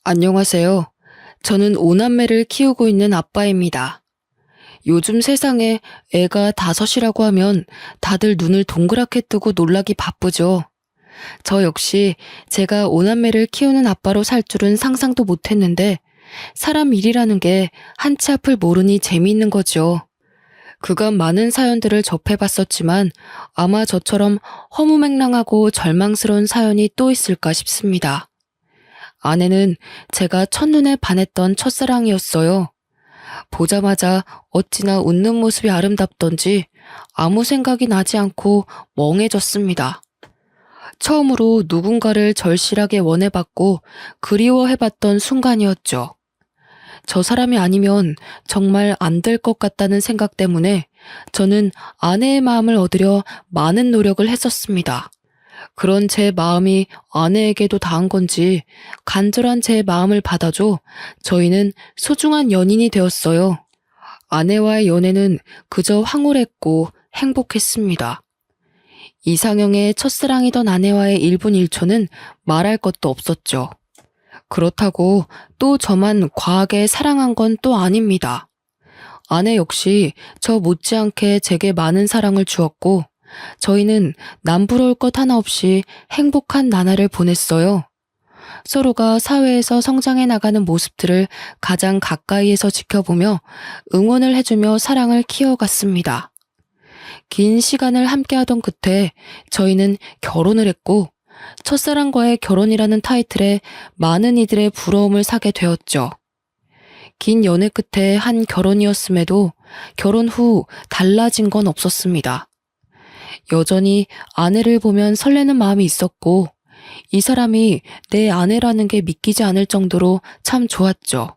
안녕하세요. 저는 오남매를 키우고 있는 아빠입니다. 요즘 세상에 애가 다섯이라고 하면 다들 눈을 동그랗게 뜨고 놀라기 바쁘죠. 저 역시 제가 오남매를 키우는 아빠로 살 줄은 상상도 못했는데 사람 일이라는 게 한치 앞을 모르니 재미있는 거죠. 그간 많은 사연들을 접해봤었지만 아마 저처럼 허무맹랑하고 절망스러운 사연이 또 있을까 싶습니다. 아내는 제가 첫눈에 반했던 첫사랑이었어요. 보자마자 어찌나 웃는 모습이 아름답던지 아무 생각이 나지 않고 멍해졌습니다. 처음으로 누군가를 절실하게 원해봤고 그리워해봤던 순간이었죠. 저 사람이 아니면 정말 안 될 것 같다는 생각 때문에 저는 아내의 마음을 얻으려 많은 노력을 했었습니다. 그런 제 마음이 아내에게도 닿은 건지 간절한 제 마음을 받아줘 저희는 소중한 연인이 되었어요. 아내와의 연애는 그저 황홀했고 행복했습니다. 이상형의 첫사랑이던 아내와의 1분 1초는 말할 것도 없었죠. 그렇다고 또 저만 과하게 사랑한 건 또 아닙니다. 아내 역시 저 못지않게 제게 많은 사랑을 주었고 저희는 남부러울 것 하나 없이 행복한 나날을 보냈어요. 서로가 사회에서 성장해 나가는 모습들을 가장 가까이에서 지켜보며 응원을 해주며 사랑을 키워갔습니다. 긴 시간을 함께하던 끝에 저희는 결혼을 했고 첫사랑과의 결혼이라는 타이틀에 많은 이들의 부러움을 사게 되었죠. 긴 연애 끝에 한 결혼이었음에도 결혼 후 달라진 건 없었습니다. 여전히 아내를 보면 설레는 마음이 있었고 이 사람이 내 아내라는 게 믿기지 않을 정도로 참 좋았죠.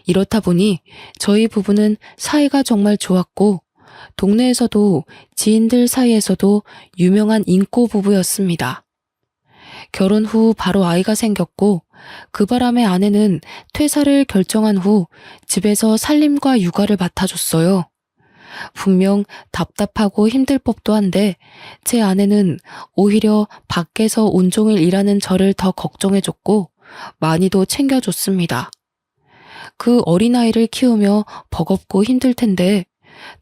이렇다 보니 저희 부부는 사이가 정말 좋았고 동네에서도 지인들 사이에서도 유명한 인고 부부였습니다. 결혼 후 바로 아이가 생겼고 그 바람에 아내는 퇴사를 결정한 후 집에서 살림과 육아를 맡아줬어요. 분명 답답하고 힘들 법도 한데 제 아내는 오히려 밖에서 온종일 일하는 저를 더 걱정해줬고 많이도 챙겨줬습니다. 그 어린아이를 키우며 버겁고 힘들 텐데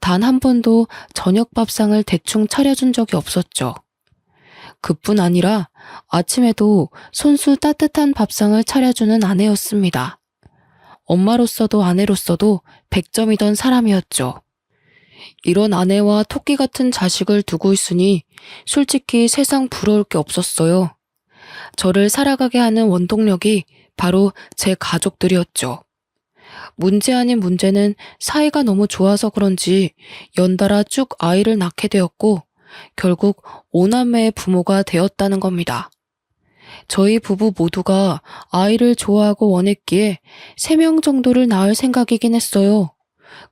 단 한 번도 저녁 밥상을 대충 차려준 적이 없었죠. 그뿐 아니라 아침에도 손수 따뜻한 밥상을 차려주는 아내였습니다. 엄마로서도 아내로서도 100점이던 사람이었죠. 이런 아내와 토끼 같은 자식을 두고 있으니 솔직히 세상 부러울 게 없었어요. 저를 살아가게 하는 원동력이 바로 제 가족들이었죠. 문제 아닌 문제는 사이가 너무 좋아서 그런지 연달아 쭉 아이를 낳게 되었고 결국 5남매의 부모가 되었다는 겁니다. 저희 부부 모두가 아이를 좋아하고 원했기에 3명 정도를 낳을 생각이긴 했어요.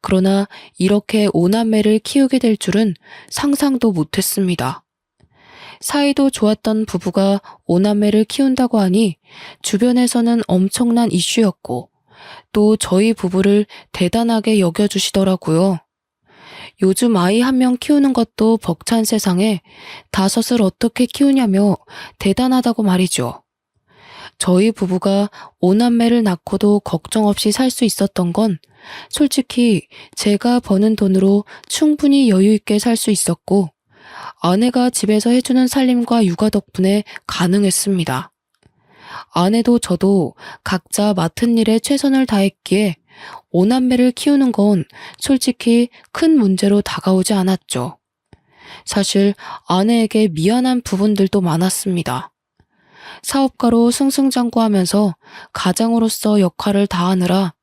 그러나 이렇게 5남매를 키우게 될 줄은 상상도 못했습니다. 사이도 좋았던 부부가 5남매를 키운다고 하니 주변에서는 엄청난 이슈였고 또 저희 부부를 대단하게 여겨주시더라고요. 요즘 아이 1명 키우는 것도 벅찬 세상에 5을 어떻게 키우냐며 대단하다고 말이죠. 저희 부부가 5남매를 낳고도 걱정 없이 살 수 있었던 건 솔직히 제가 버는 돈으로 충분히 여유 있게 살 수 있었고 아내가 집에서 해주는 살림과 육아 덕분에 가능했습니다. 아내도 저도 각자 맡은 일에 최선을 다했기에 5남매를 키우는 건 솔직히 큰 문제로 다가오지 않았죠. 사실 아내에게 미안한 부분들도 많았습니다. 사업가로 승승장구하면서 가장으로서 역할을 다하느라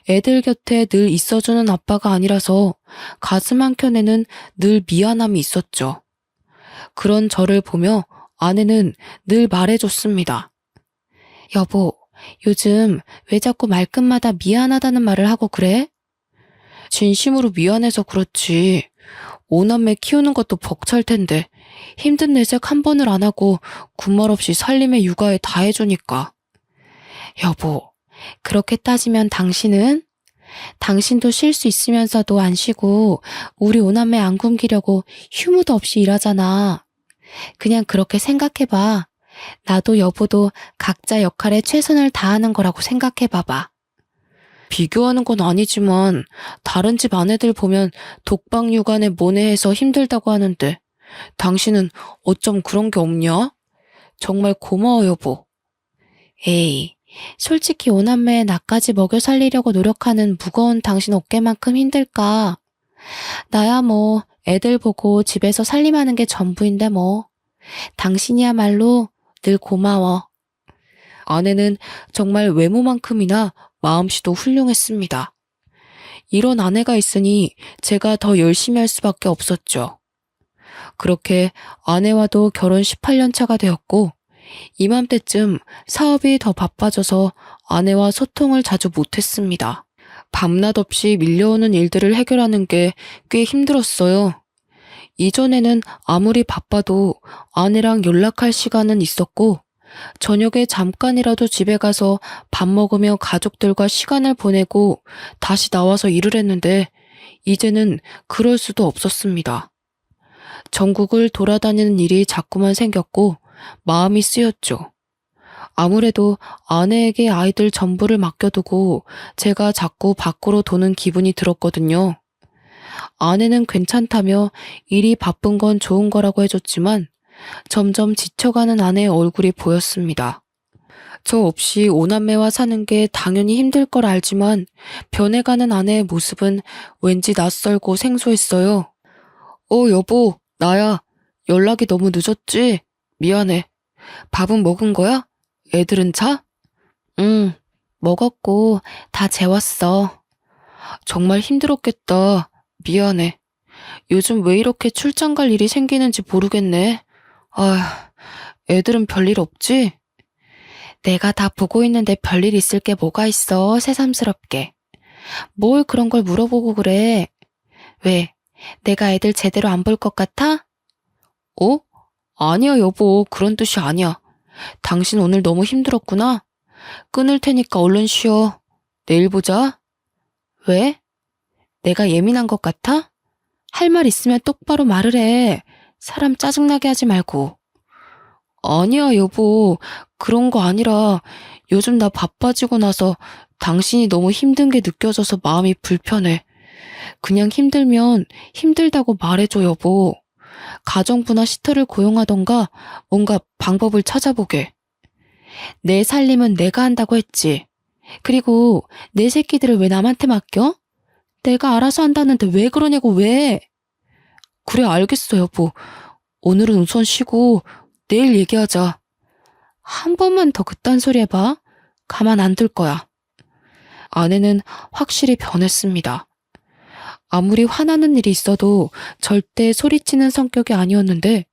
애들 곁에 늘 있어주는 아빠가 아니라서 가슴 한켠에는 늘 미안함이 있었죠. 그런 저를 보며 아내는 늘 말해줬습니다. 여보, 요즘 왜 자꾸 말끝마다 미안하다는 말을 하고 그래? 진심으로 미안해서 그렇지. 5남매 키우는 것도 벅찰 텐데 힘든 내색 한 번을 안 하고 군말 없이 살림에 육아에 다 해주니까. 여보, 그렇게 따지면 당신도 쉴 수 있으면서도 안 쉬고 우리 5남매 안 굶기려고 휴무도 없이 일하잖아. 그냥 그렇게 생각해봐. 나도 여보도 각자 역할에 최선을 다하는 거라고 생각해봐봐. 비교하는 건 아니지만 다른 집 아내들 보면 독박 육아에 모내해서 힘들다고 하는데 당신은 어쩜 그런 게 없냐? 정말 고마워 여보. 에이, 솔직히 오남매에 나까지 먹여 살리려고 노력하는 무거운 당신 어깨만큼 힘들까? 나야 뭐 애들 보고 집에서 살림하는 게 전부인데 뭐. 당신이야말로 늘 고마워. 아내는 정말 외모만큼이나 마음씨도 훌륭했습니다. 이런 아내가 있으니 제가 더 열심히 할 수밖에 없었죠. 그렇게 아내와도 결혼 18년 차가 되었고 이맘때쯤 사업이 더 바빠져서 아내와 소통을 자주 못했습니다. 밤낮 없이 밀려오는 일들을 해결하는 게 꽤 힘들었어요. 이전에는 아무리 바빠도 아내랑 연락할 시간은 있었고 저녁에 잠깐이라도 집에 가서 밥 먹으며 가족들과 시간을 보내고 다시 나와서 일을 했는데 이제는 그럴 수도 없었습니다. 전국을 돌아다니는 일이 자꾸만 생겼고 마음이 쓰였죠. 아무래도 아내에게 아이들 전부를 맡겨두고 제가 자꾸 밖으로 도는 기분이 들었거든요. 아내는 괜찮다며 일이 바쁜 건 좋은 거라고 해줬지만 점점 지쳐가는 아내의 얼굴이 보였습니다. 저 없이 오남매와 사는 게 당연히 힘들 걸 알지만 변해가는 아내의 모습은 왠지 낯설고 생소했어요. 여보, 나야. 연락이 너무 늦었지? 미안해. 밥은 먹은 거야? 애들은 자? 응, 먹었고 다 재웠어. 정말 힘들었겠다. 미안해. 요즘 왜 이렇게 출장 갈 일이 생기는지 모르겠네. 애들은 별일 없지? 내가 다 보고 있는데 별일 있을 게 뭐가 있어, 새삼스럽게. 뭘 그런 걸 물어보고 그래. 왜, 내가 애들 제대로 안 볼 것 같아? 아니야 여보, 그런 뜻이 아니야. 당신 오늘 너무 힘들었구나. 끊을 테니까 얼른 쉬어. 내일 보자. 왜? 내가 예민한 것 같아? 할 말 있으면 똑바로 말을 해. 사람 짜증나게 하지 말고. 아니야 여보, 그런 거 아니라 요즘 나 바빠지고 나서 당신이 너무 힘든 게 느껴져서 마음이 불편해. 그냥 힘들면 힘들다고 말해줘 여보. 가정부나 시터를 고용하던가 뭔가 방법을 찾아보게. 내 살림은 내가 한다고 했지. 그리고 내 새끼들을 왜 남한테 맡겨? 내가 알아서 한다는데 왜 그러냐고 왜? 그래 알겠어 여보. 오늘은 우선 쉬고 내일 얘기하자. 한 번만 더 그딴 소리 해봐. 가만 안 둘 거야. 아내는 확실히 변했습니다. 아무리 화나는 일이 있어도 절대 소리치는 성격이 아니었는데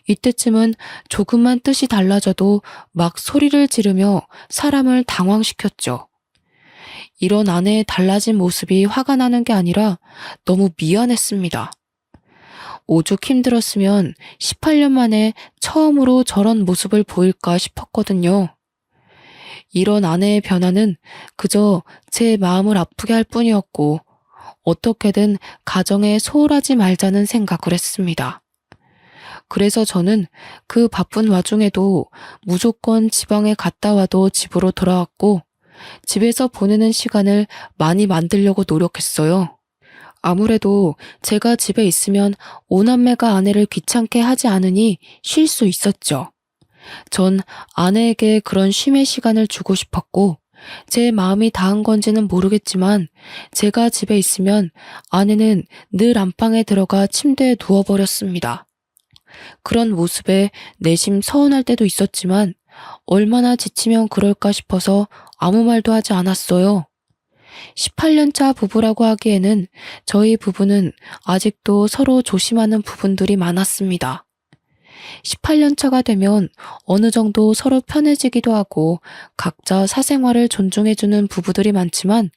이때쯤은 조금만 뜻이 달라져도 막 소리를 지르며 사람을 당황시켰죠. 이런 아내의 달라진 모습이 화가 나는 게 아니라 너무 미안했습니다. 오죽 힘들었으면 18년 만에 처음으로 저런 모습을 보일까 싶었거든요. 이런 아내의 변화는 그저 제 마음을 아프게 할 뿐이었고 어떻게든 가정에 소홀하지 말자는 생각을 했습니다. 그래서 저는 그 바쁜 와중에도 무조건 지방에 갔다 와도 집으로 돌아왔고 집에서 보내는 시간을 많이 만들려고 노력했어요. 아무래도 제가 집에 있으면 오남매가 아내를 귀찮게 하지 않으니 쉴 수 있었죠. 전 아내에게 그런 쉼의 시간을 주고 싶었고 제 마음이 닿은 건지는 모르겠지만 제가 집에 있으면 아내는 늘 안방에 들어가 침대에 누워버렸습니다. 그런 모습에 내심 서운할 때도 있었지만 얼마나 지치면 그럴까 싶어서 아무 말도 하지 않았어요. 18년차 부부라고 하기에는 저희 부부는 아직도 서로 조심하는 부분들이 많았습니다. 18년차가 되면 어느 정도 서로 편해지기도 하고 각자 사생활을 존중해주는 부부들이 많지만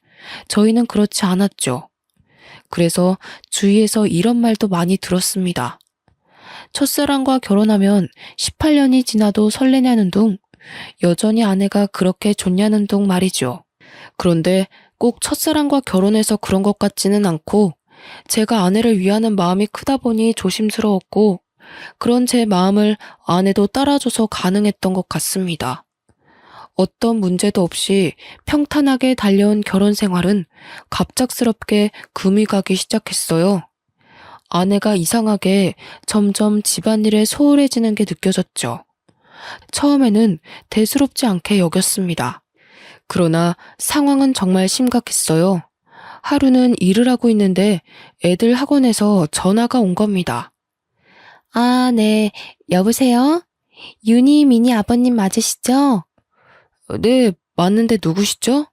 저희는 그렇지 않았죠. 그래서 주위에서 이런 말도 많이 들었습니다. 첫사랑과 결혼하면 18년이 지나도 설레냐는 둥, 여전히 아내가 그렇게 좋냐는 둥 말이죠. 그런데 꼭 첫사랑과 결혼해서 그런 것 같지는 않고 제가 아내를 위하는 마음이 크다 보니 조심스러웠고 그런 제 마음을 아내도 따라줘서 가능했던 것 같습니다. 어떤 문제도 없이 평탄하게 달려온 결혼 생활은 갑작스럽게 금이 가기 시작했어요. 아내가 이상하게 점점 집안일에 소홀해지는 게 느껴졌죠. 처음에는 대수롭지 않게 여겼습니다. 그러나 상황은 정말 심각했어요. 하루는 일을 하고 있는데 애들 학원에서 전화가 온 겁니다. 아, 네. 여보세요? 유니, 미니 아버님 맞으시죠? 네, 맞는데 누구시죠?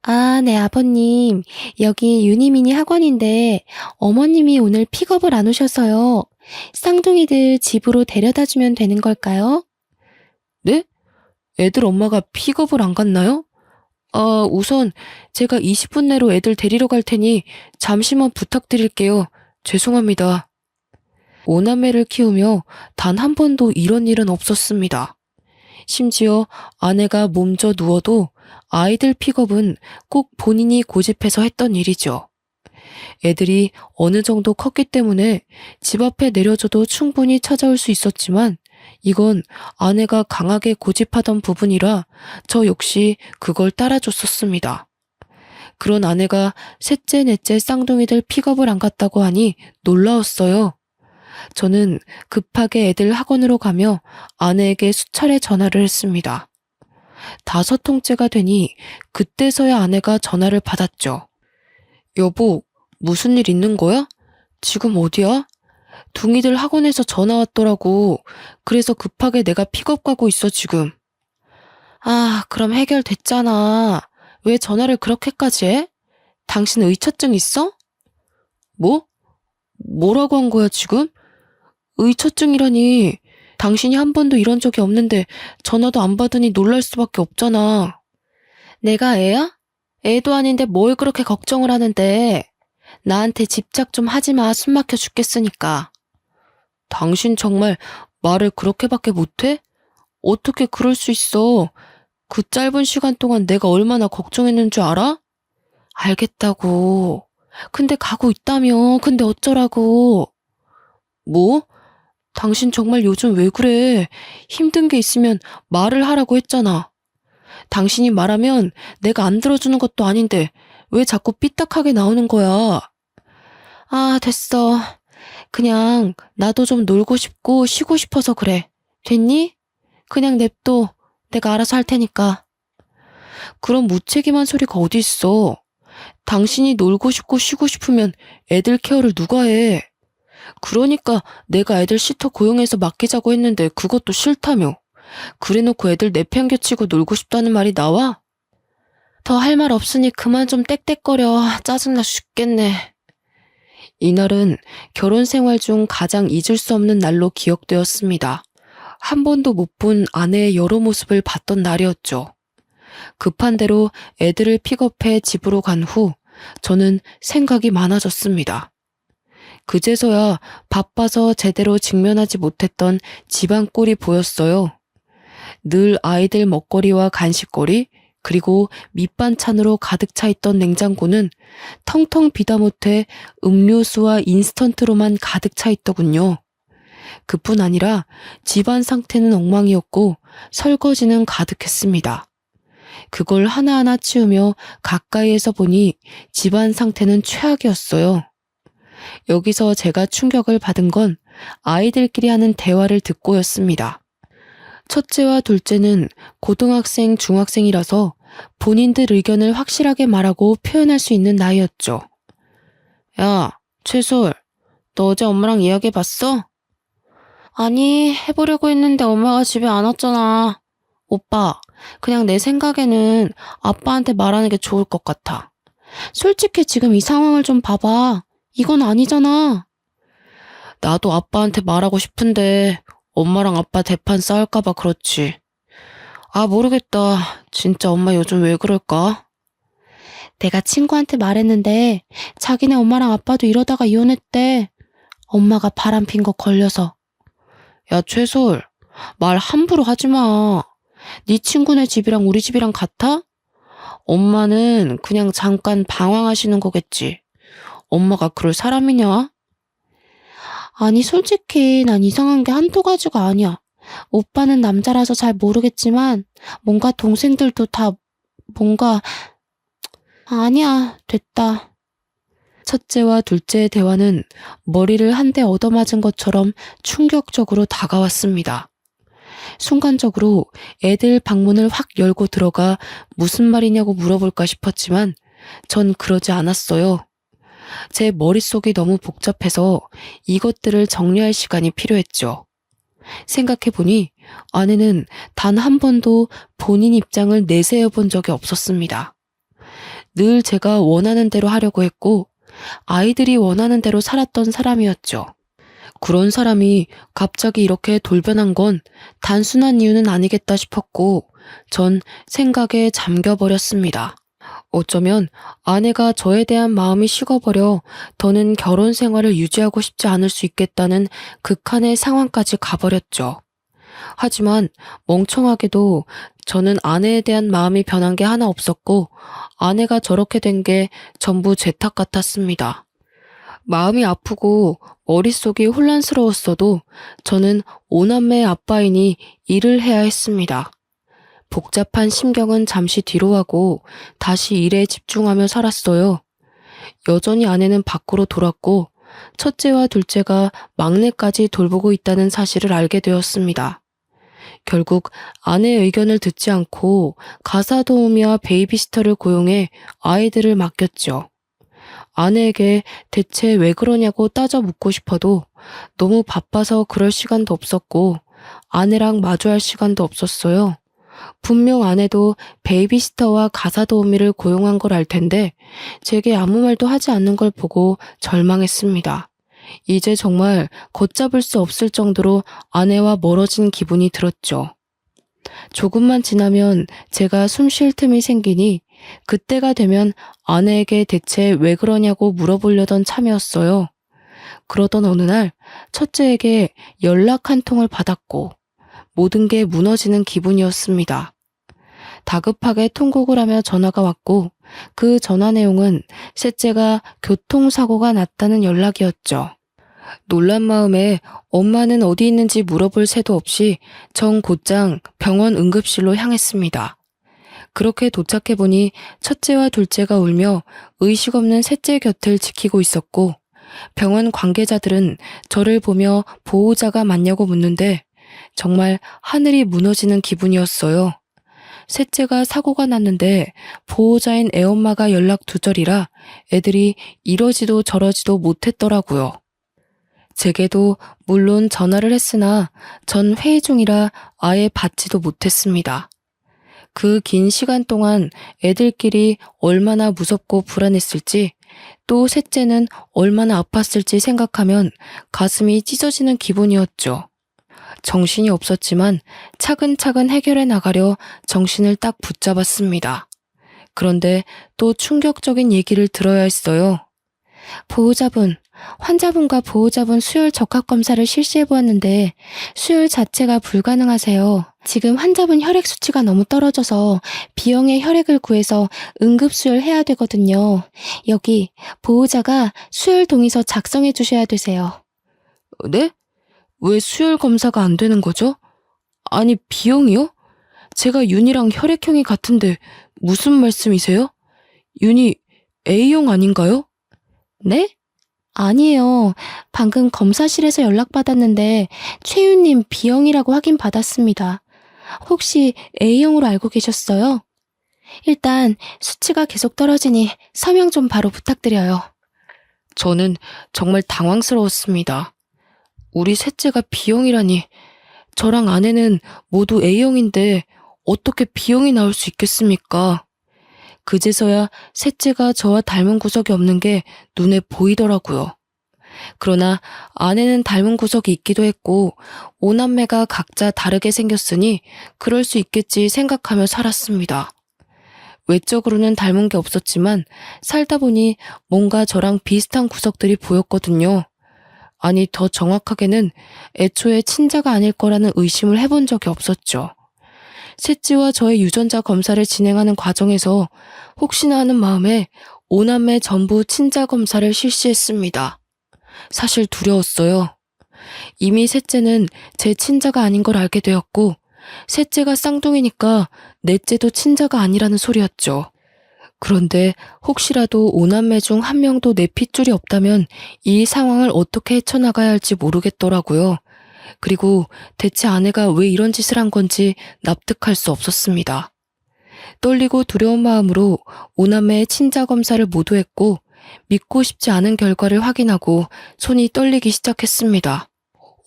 아, 네, 아버님. 여기 유니미니 학원인데 어머님이 오늘 픽업을 안 오셔서요. 쌍둥이들 집으로 데려다 주면 되는 걸까요? 네? 애들 엄마가 픽업을 안 갔나요? 아, 우선 제가 20분 내로 애들 데리러 갈 테니 잠시만 부탁드릴게요. 죄송합니다. 오남매를 키우며 단 한 번도 이런 일은 없었습니다. 심지어 아내가 몸져 누워도 아이들 픽업은 꼭 본인이 고집해서 했던 일이죠. 애들이 어느 정도 컸기 때문에 집 앞에 내려줘도 충분히 찾아올 수 있었지만 이건 아내가 강하게 고집하던 부분이라 저 역시 그걸 따라줬었습니다. 그런 아내가 셋째, 넷째 쌍둥이들 픽업을 안 갔다고 하니 놀라웠어요. 저는 급하게 애들 학원으로 가며 아내에게 수차례 전화를 했습니다. 5통째가 되니 그때서야 아내가 전화를 받았죠. 여보, 무슨 일 있는 거야? 지금 어디야? 둥이들 학원에서 전화 왔더라고. 그래서 급하게 내가 픽업 가고 있어, 지금. 아, 그럼 해결됐잖아. 왜 전화를 그렇게까지 해? 당신 의처증 있어? 뭐? 뭐라고 한 거야, 지금? 의처증이라니. 당신이 한 번도 이런 적이 없는데 전화도 안 받으니 놀랄 수밖에 없잖아. 내가 애야? 애도 아닌데 뭘 그렇게 걱정을 하는데. 나한테 집착 좀 하지 마. 숨 막혀 죽겠으니까. 당신 정말 말을 그렇게밖에 못해? 어떻게 그럴 수 있어? 그 짧은 시간 동안 내가 얼마나 걱정했는 줄 알아? 알겠다고. 근데 가고 있다며. 근데 어쩌라고. 뭐? 당신 정말 요즘 왜 그래? 힘든 게 있으면 말을 하라고 했잖아. 당신이 말하면 내가 안 들어주는 것도 아닌데 왜 자꾸 삐딱하게 나오는 거야? 아, 됐어. 그냥 나도 좀 놀고 싶고 쉬고 싶어서 그래. 됐니? 그냥 냅둬. 내가 알아서 할 테니까. 그런 무책임한 소리가 어디 있어. 당신이 놀고 싶고 쉬고 싶으면 애들 케어를 누가 해? 그러니까 내가 애들 시터 고용해서 맡기자고 했는데 그것도 싫다며. 그래놓고 애들 내팽개치고 놀고 싶다는 말이 나와? 더 할 말 없으니 그만 좀 떽떽거려. 짜증나 죽겠네. 이날은 결혼 생활 중 가장 잊을 수 없는 날로 기억되었습니다. 한 번도 못 본 아내의 여러 모습을 봤던 날이었죠. 급한 대로 애들을 픽업해 집으로 간 후 저는 생각이 많아졌습니다. 그제서야 바빠서 제대로 직면하지 못했던 집안 꼴이 보였어요. 늘 아이들 먹거리와 간식거리, 그리고 밑반찬으로 가득 차 있던 냉장고는 텅텅 비다 못해 음료수와 인스턴트로만 가득 차 있더군요. 그뿐 아니라 집안 상태는 엉망이었고 설거지는 가득했습니다. 그걸 하나하나 치우며 가까이에서 보니 집안 상태는 최악이었어요. 여기서 제가 충격을 받은 건 아이들끼리 하는 대화를 듣고였습니다. 첫째와 둘째는 고등학생, 중학생이라서 본인들 의견을 확실하게 말하고 표현할 수 있는 나이였죠. 야, 최솔, 너 어제 엄마랑 이야기해봤어? 아니, 해보려고 했는데 엄마가 집에 안 왔잖아. 오빠, 그냥 내 생각에는 아빠한테 말하는 게 좋을 것 같아. 솔직히 지금 이 상황을 좀 봐봐. 이건 아니잖아. 나도 아빠한테 말하고 싶은데 엄마랑 아빠 대판 싸울까봐 그렇지. 아, 모르겠다. 진짜 엄마 요즘 왜 그럴까? 내가 친구한테 말했는데 자기네 엄마랑 아빠도 이러다가 이혼했대. 엄마가 바람핀 거 걸려서. 야, 최솔, 말 함부로 하지 마. 네 친구네 집이랑 우리 집이랑 같아? 엄마는 그냥 잠깐 방황하시는 거겠지. 엄마가 그럴 사람이냐? 아니, 솔직히 난 이상한 게 한두 가지가 아니야. 오빠는 남자라서 잘 모르겠지만 뭔가 동생들도 다 뭔가 아니야, 됐다. 첫째와 둘째의 대화는 머리를 한 대 얻어맞은 것처럼 충격적으로 다가왔습니다. 순간적으로 애들 방문을 확 열고 들어가 무슨 말이냐고 물어볼까 싶었지만 전 그러지 않았어요. 제 머릿속이 너무 복잡해서 이것들을 정리할 시간이 필요했죠. 생각해보니 아내는 단 한 번도 본인 입장을 내세워 본 적이 없었습니다. 늘 제가 원하는 대로 하려고 했고 아이들이 원하는 대로 살았던 사람이었죠. 그런 사람이 갑자기 이렇게 돌변한 건 단순한 이유는 아니겠다 싶었고 전 생각에 잠겨버렸습니다. 어쩌면 아내가 저에 대한 마음이 식어버려 더는 결혼 생활을 유지하고 싶지 않을 수 있겠다는 극한의 상황까지 가버렸죠. 하지만 멍청하게도 저는 아내에 대한 마음이 변한 게 하나 없었고 아내가 저렇게 된 게 전부 제 탓 같았습니다. 마음이 아프고 머릿속이 혼란스러웠어도 저는 오남매의 아빠이니 일을 해야 했습니다. 복잡한 심경은 잠시 뒤로 하고 다시 일에 집중하며 살았어요. 여전히 아내는 밖으로 돌았고 첫째와 둘째가 막내까지 돌보고 있다는 사실을 알게 되었습니다. 결국 아내의 의견을 듣지 않고 가사 도우미와 베이비시터를 고용해 아이들을 맡겼죠. 아내에게 대체 왜 그러냐고 따져 묻고 싶어도 너무 바빠서 그럴 시간도 없었고 아내랑 마주할 시간도 없었어요. 분명 아내도 베이비시터와 가사 도우미를 고용한 걸 알 텐데 제게 아무 말도 하지 않는 걸 보고 절망했습니다. 이제 정말 걷잡을 수 없을 정도로 아내와 멀어진 기분이 들었죠. 조금만 지나면 제가 숨 쉴 틈이 생기니 그때가 되면 아내에게 대체 왜 그러냐고 물어보려던 참이었어요. 그러던 어느 날 첫째에게 연락 한 통을 받았고 모든 게 무너지는 기분이었습니다. 다급하게 통곡을 하며 전화가 왔고 그 전화 내용은 셋째가 교통사고가 났다는 연락이었죠. 놀란 마음에 엄마는 어디 있는지 물어볼 새도 없이 전 곧장 병원 응급실로 향했습니다. 그렇게 도착해보니 첫째와 둘째가 울며 의식 없는 셋째 곁을 지키고 있었고 병원 관계자들은 저를 보며 보호자가 맞냐고 묻는데 정말 하늘이 무너지는 기분이었어요. 셋째가 사고가 났는데 보호자인 애엄마가 연락 두절이라 애들이 이러지도 저러지도 못했더라고요. 제게도 물론 전화를 했으나 전 회의 중이라 아예 받지도 못했습니다. 그 긴 시간 동안 애들끼리 얼마나 무섭고 불안했을지 또 셋째는 얼마나 아팠을지 생각하면 가슴이 찢어지는 기분이었죠. 정신이 없었지만 차근차근 해결해 나가려 정신을 딱 붙잡았습니다. 그런데 또 충격적인 얘기를 들어야 했어요. 보호자분, 환자분과 보호자분 수혈 적합 검사를 실시해 보았는데 수혈 자체가 불가능하세요. 지금 환자분 혈액 수치가 너무 떨어져서 B형의 혈액을 구해서 응급 수혈해야 되거든요. 여기 보호자가 수혈 동의서 작성해 주셔야 되세요. 네? 왜 수혈 검사가 안 되는 거죠? 아니, B형이요? 제가 윤이랑 혈액형이 같은데 무슨 말씀이세요? 윤이 A형 아닌가요? 네? 아니에요. 방금 검사실에서 연락받았는데 최윤님 B형이라고 확인받았습니다. 혹시 A형으로 알고 계셨어요? 일단 수치가 계속 떨어지니 서명 좀 바로 부탁드려요. 저는 정말 당황스러웠습니다. 우리 셋째가 B형이라니. 저랑 아내는 모두 A형인데 어떻게 B형이 나올 수 있겠습니까? 그제서야 셋째가 저와 닮은 구석이 없는 게 눈에 보이더라고요. 그러나 아내는 닮은 구석이 있기도 했고 오남매가 각자 다르게 생겼으니 그럴 수 있겠지 생각하며 살았습니다. 외적으로는 닮은 게 없었지만 살다 보니 뭔가 저랑 비슷한 구석들이 보였거든요. 아니, 더 정확하게는 애초에 친자가 아닐 거라는 의심을 해본 적이 없었죠. 셋째와 저의 유전자 검사를 진행하는 과정에서 혹시나 하는 마음에 오남매 전부 친자 검사를 실시했습니다. 사실 두려웠어요. 이미 셋째는 제 친자가 아닌 걸 알게 되었고, 셋째가 쌍둥이니까 넷째도 친자가 아니라는 소리였죠. 그런데 혹시라도 오남매 중 한 명도 내 핏줄이 없다면 이 상황을 어떻게 헤쳐나가야 할지 모르겠더라고요. 그리고 대체 아내가 왜 이런 짓을 한 건지 납득할 수 없었습니다. 떨리고 두려운 마음으로 오남매의 친자 검사를 모두 했고 믿고 싶지 않은 결과를 확인하고 손이 떨리기 시작했습니다.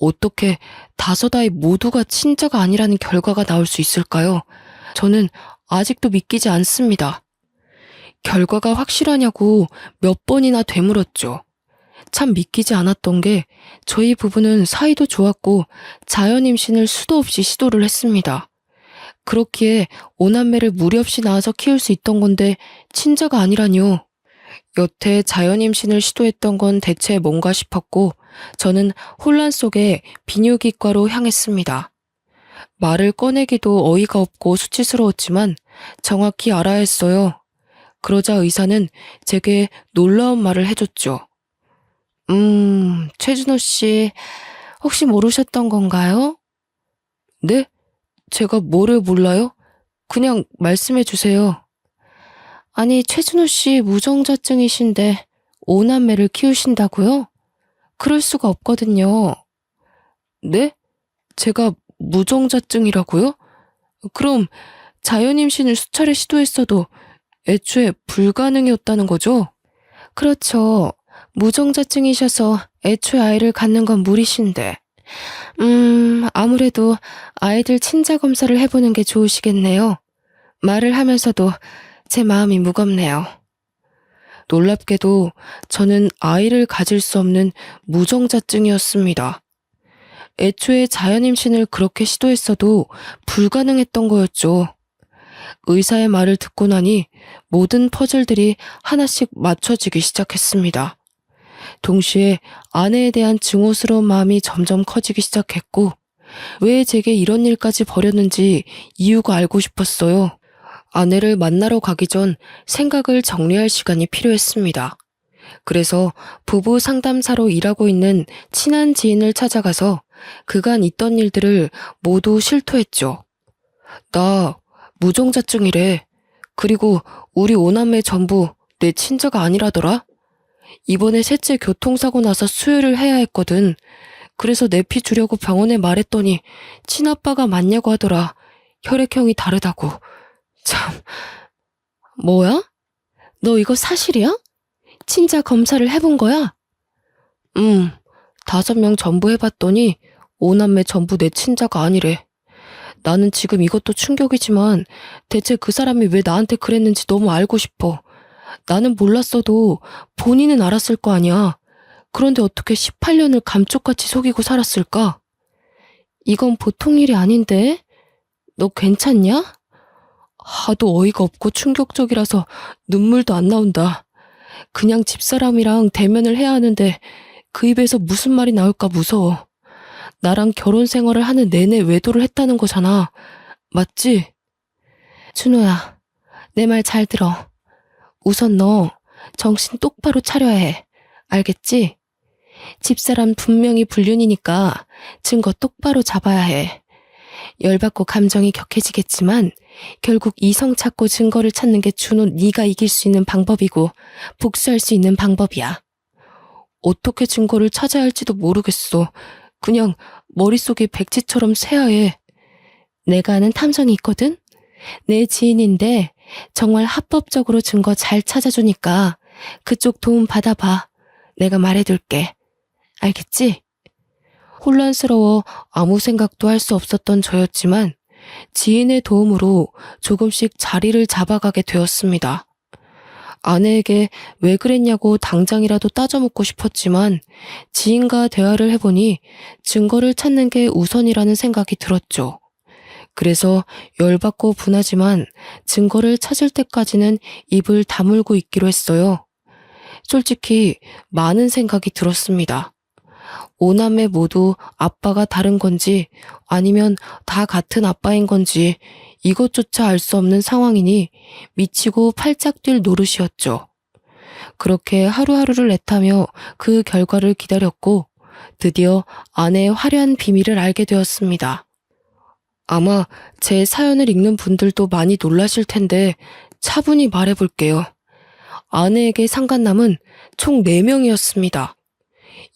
어떻게 5아이 모두가 친자가 아니라는 결과가 나올 수 있을까요? 저는 아직도 믿기지 않습니다. 결과가 확실하냐고 몇 번이나 되물었죠. 참 믿기지 않았던 게 저희 부부는 사이도 좋았고 자연 임신을 수도 없이 시도를 했습니다. 그렇기에 오남매를 무리 없이 낳아서 키울 수 있던 건데 친자가 아니라뇨. 여태 자연 임신을 시도했던 건 대체 뭔가 싶었고 저는 혼란 속에 비뇨기과로 향했습니다. 말을 꺼내기도 어이가 없고 수치스러웠지만 정확히 알아야 했어요. 그러자 의사는 제게 놀라운 말을 해줬죠. 최준호 씨, 혹시 모르셨던 건가요? 네? 제가 뭐를 몰라요? 그냥 말씀해 주세요. 아니, 최준호 씨 무정자증이신데 오남매를 키우신다고요? 그럴 수가 없거든요. 네? 제가 무정자증이라고요? 그럼 자연 임신을 수차례 시도했어도 애초에 불가능이었다는 거죠? 그렇죠. 무정자증이셔서 애초에 아이를 갖는 건 무리신데. 아무래도 아이들 친자 검사를 해보는 게 좋으시겠네요. 말을 하면서도 제 마음이 무겁네요. 놀랍게도 저는 아이를 가질 수 없는 무정자증이었습니다. 애초에 자연 임신을 그렇게 시도했어도 불가능했던 거였죠. 의사의 말을 듣고 나니 모든 퍼즐들이 하나씩 맞춰지기 시작했습니다. 동시에 아내에 대한 증오스러운 마음이 점점 커지기 시작했고 왜 제게 이런 일까지 벌였는지 이유가 알고 싶었어요. 아내를 만나러 가기 전 생각을 정리할 시간이 필요했습니다. 그래서 부부 상담사로 일하고 있는 친한 지인을 찾아가서 그간 있던 일들을 모두 실토했죠. 나 무정자증이래. 그리고 우리 오남매 전부 내 친자가 아니라더라. 이번에 셋째 교통사고 나서 수혈을 해야 했거든. 그래서 내 피 주려고 병원에 말했더니 친아빠가 맞냐고 하더라. 혈액형이 다르다고. 참, 뭐야? 너 이거 사실이야? 친자 검사를 해본 거야? 5명 전부 해봤더니 오남매 전부 내 친자가 아니래. 나는 지금 이것도 충격이지만 대체 그 사람이 왜 나한테 그랬는지 너무 알고 싶어. 나는 몰랐어도 본인은 알았을 거 아니야. 그런데 어떻게 18년을 감쪽같이 속이고 살았을까? 이건 보통 일이 아닌데? 너 괜찮냐? 하도 어이가 없고 충격적이라서 눈물도 안 나온다. 그냥 집사람이랑 대면을 해야 하는데 그 입에서 무슨 말이 나올까 무서워. 나랑 결혼 생활을 하는 내내 외도를 했다는 거잖아. 맞지? 준호야, 내 말 잘 들어. 우선 너 정신 똑바로 차려야 해. 알겠지? 집사람 분명히 불륜이니까 증거 똑바로 잡아야 해. 열받고 감정이 격해지겠지만 결국 이성 찾고 증거를 찾는 게 준호 네가 이길 수 있는 방법이고 복수할 수 있는 방법이야. 어떻게 증거를 찾아야 할지도 모르겠어. 그냥 머릿속이 백지처럼 새하얘. 내가 아는 탐정이 있거든? 내 지인인데 정말 합법적으로 증거 잘 찾아주니까 그쪽 도움 받아봐. 내가 말해둘게. 알겠지? 혼란스러워 아무 생각도 할 수 없었던 저였지만 지인의 도움으로 조금씩 자리를 잡아가게 되었습니다. 아내에게 왜 그랬냐고 당장이라도 따져묻고 싶었지만 지인과 대화를 해보니 증거를 찾는 게 우선이라는 생각이 들었죠. 그래서 열받고 분하지만 증거를 찾을 때까지는 입을 다물고 있기로 했어요. 솔직히 많은 생각이 들었습니다. 오남매 모두 아빠가 다른 건지 아니면 다 같은 아빠인 건지 이것조차 알 수 없는 상황이니 미치고 팔짝 뛸 노릇이었죠. 그렇게 하루하루를 애타며 그 결과를 기다렸고 드디어 아내의 화려한 비밀을 알게 되었습니다. 아마 제 사연을 읽는 분들도 많이 놀라실 텐데 차분히 말해볼게요. 아내에게 상간남은 총 4명이었습니다.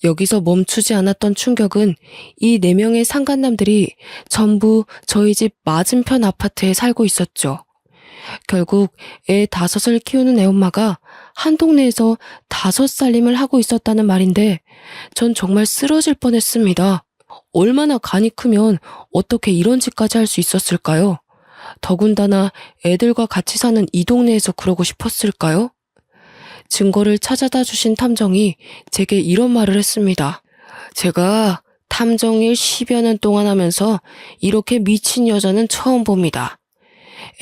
여기서 멈추지 않았던 충격은 이 4명의 상간남들이 전부 저희 집 맞은편 아파트에 살고 있었죠. 결국 애 5을 키우는 애엄마가 한 동네에서 5살림을 하고 있었다는 말인데 전 정말 쓰러질 뻔했습니다. 얼마나 간이 크면 어떻게 이런 짓까지 할 수 있었을까요? 더군다나 애들과 같이 사는 이 동네에서 그러고 싶었을까요? 증거를 찾아다 주신 탐정이 제게 이런 말을 했습니다. 제가 탐정일 10여 년 동안 하면서 이렇게 미친 여자는 처음 봅니다.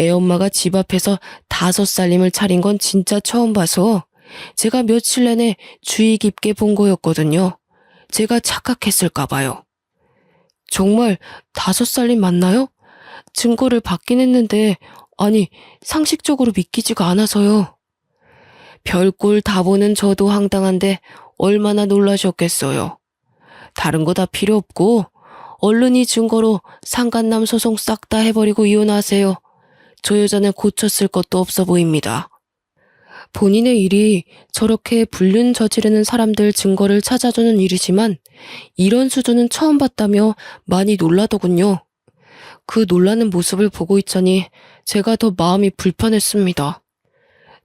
애엄마가 집 앞에서 5살림을 차린 건 진짜 처음 봐서 제가 며칠 내내 주의 깊게 본 거였거든요. 제가 착각했을까 봐요. 정말 5살림 맞나요? 증거를 받긴 했는데 아니 상식적으로 믿기지가 않아서요. 별꼴 다 보는 저도 황당한데 얼마나 놀라셨겠어요. 다른 거 다 필요 없고 얼른 이 증거로 상간남 소송 싹 다 해버리고 이혼하세요. 저 여자는 고쳤을 것도 없어 보입니다. 본인의 일이 저렇게 불륜 저지르는 사람들 증거를 찾아주는 일이지만 이런 수준은 처음 봤다며 많이 놀라더군요. 그 놀라는 모습을 보고 있자니 제가 더 마음이 불편했습니다.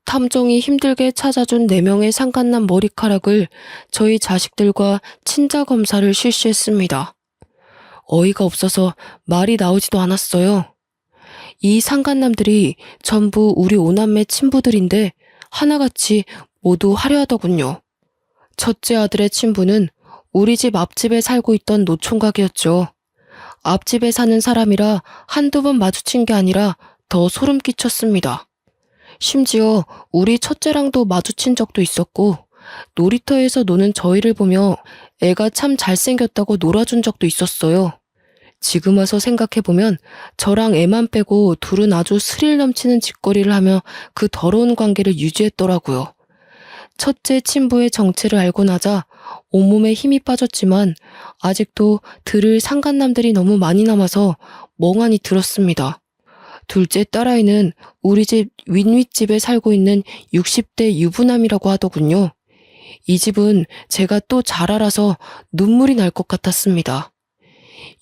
탐정이 힘들게 찾아준 4명의 상간남 머리카락을 저희 자식들과 친자 검사를 실시했습니다. 어이가 없어서 말이 나오지도 않았어요. 이 상간남들이 전부 우리 5남매 친부들인데 하나같이 모두 화려하더군요. 첫째 아들의 친부는 우리 집 앞집에 살고 있던 노총각이었죠. 앞집에 사는 사람이라 한두 번 마주친 게 아니라 더 소름 끼쳤습니다. 심지어 우리 첫째랑도 마주친 적도 있었고 놀이터에서 노는 저희를 보며 애가 참 잘생겼다고 놀아준 적도 있었어요. 지금 와서 생각해보면 저랑 애만 빼고 둘은 아주 스릴 넘치는 짓거리를 하며 그 더러운 관계를 유지했더라고요. 첫째 친부의 정체를 알고 나자 온몸에 힘이 빠졌지만 아직도 들을 상간남들이 너무 많이 남아서 멍하니 들었습니다. 둘째 딸아이는 우리 집 윗윗집에 살고 있는 60대 유부남이라고 하더군요. 이 집은 제가 또 잘 알아서 눈물이 날 것 같았습니다.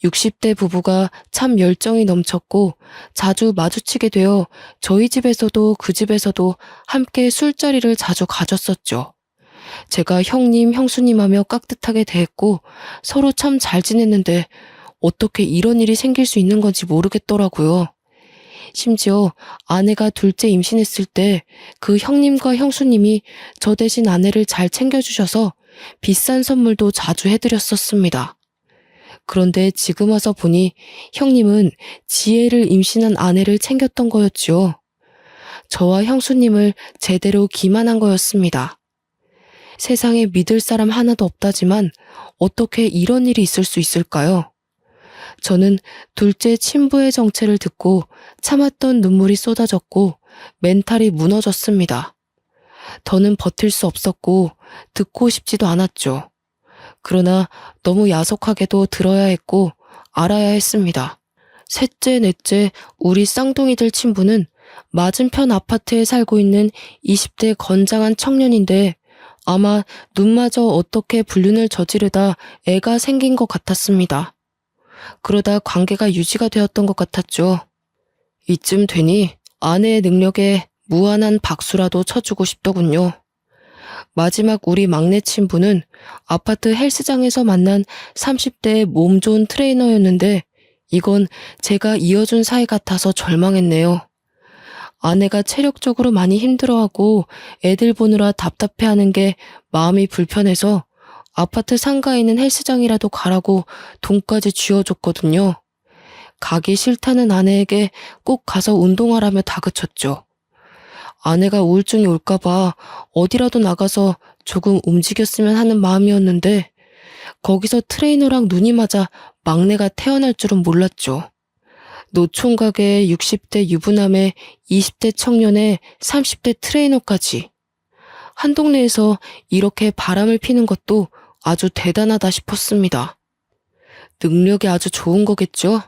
60대 부부가 참 열정이 넘쳤고 자주 마주치게 되어 저희 집에서도 그 집에서도 함께 술자리를 자주 가졌었죠. 제가 형님, 형수님 하며 깍듯하게 대했고 서로 참 잘 지냈는데 어떻게 이런 일이 생길 수 있는 건지 모르겠더라고요. 심지어 아내가 둘째 임신했을 때 그 형님과 형수님이 저 대신 아내를 잘 챙겨주셔서 비싼 선물도 자주 해드렸었습니다. 그런데 지금 와서 보니 형님은 지혜를 임신한 아내를 챙겼던 거였죠. 저와 형수님을 제대로 기만한 거였습니다. 세상에 믿을 사람 하나도 없다지만 어떻게 이런 일이 있을 수 있을까요? 저는 둘째 친부의 정체를 듣고 참았던 눈물이 쏟아졌고 멘탈이 무너졌습니다. 더는 버틸 수 없었고 듣고 싶지도 않았죠. 그러나 너무 야속하게도 들어야 했고 알아야 했습니다. 셋째, 넷째, 우리 쌍둥이들 친부는 맞은편 아파트에 살고 있는 20대 건장한 청년인데 아마 눈마저 어떻게 불륜을 저지르다 애가 생긴 것 같았습니다. 그러다 관계가 유지가 되었던 것 같았죠. 이쯤 되니 아내의 능력에 무한한 박수라도 쳐주고 싶더군요. 마지막 우리 막내 친부는 아파트 헬스장에서 만난 30대의 몸 좋은 트레이너였는데 이건 제가 이어준 사이 같아서 절망했네요. 아내가 체력적으로 많이 힘들어하고 애들 보느라 답답해하는 게 마음이 불편해서 아파트 상가에 있는 헬스장이라도 가라고 돈까지 쥐어줬거든요. 가기 싫다는 아내에게 꼭 가서 운동하라며 다그쳤죠. 아내가 우울증이 올까봐 어디라도 나가서 조금 움직였으면 하는 마음이었는데 거기서 트레이너랑 눈이 맞아 막내가 태어날 줄은 몰랐죠. 노총각의 60대 유부남의 20대 청년의 30대 트레이너까지. 한 동네에서 이렇게 바람을 피는 것도 아주 대단하다 싶었습니다. 능력이 아주 좋은 거겠죠?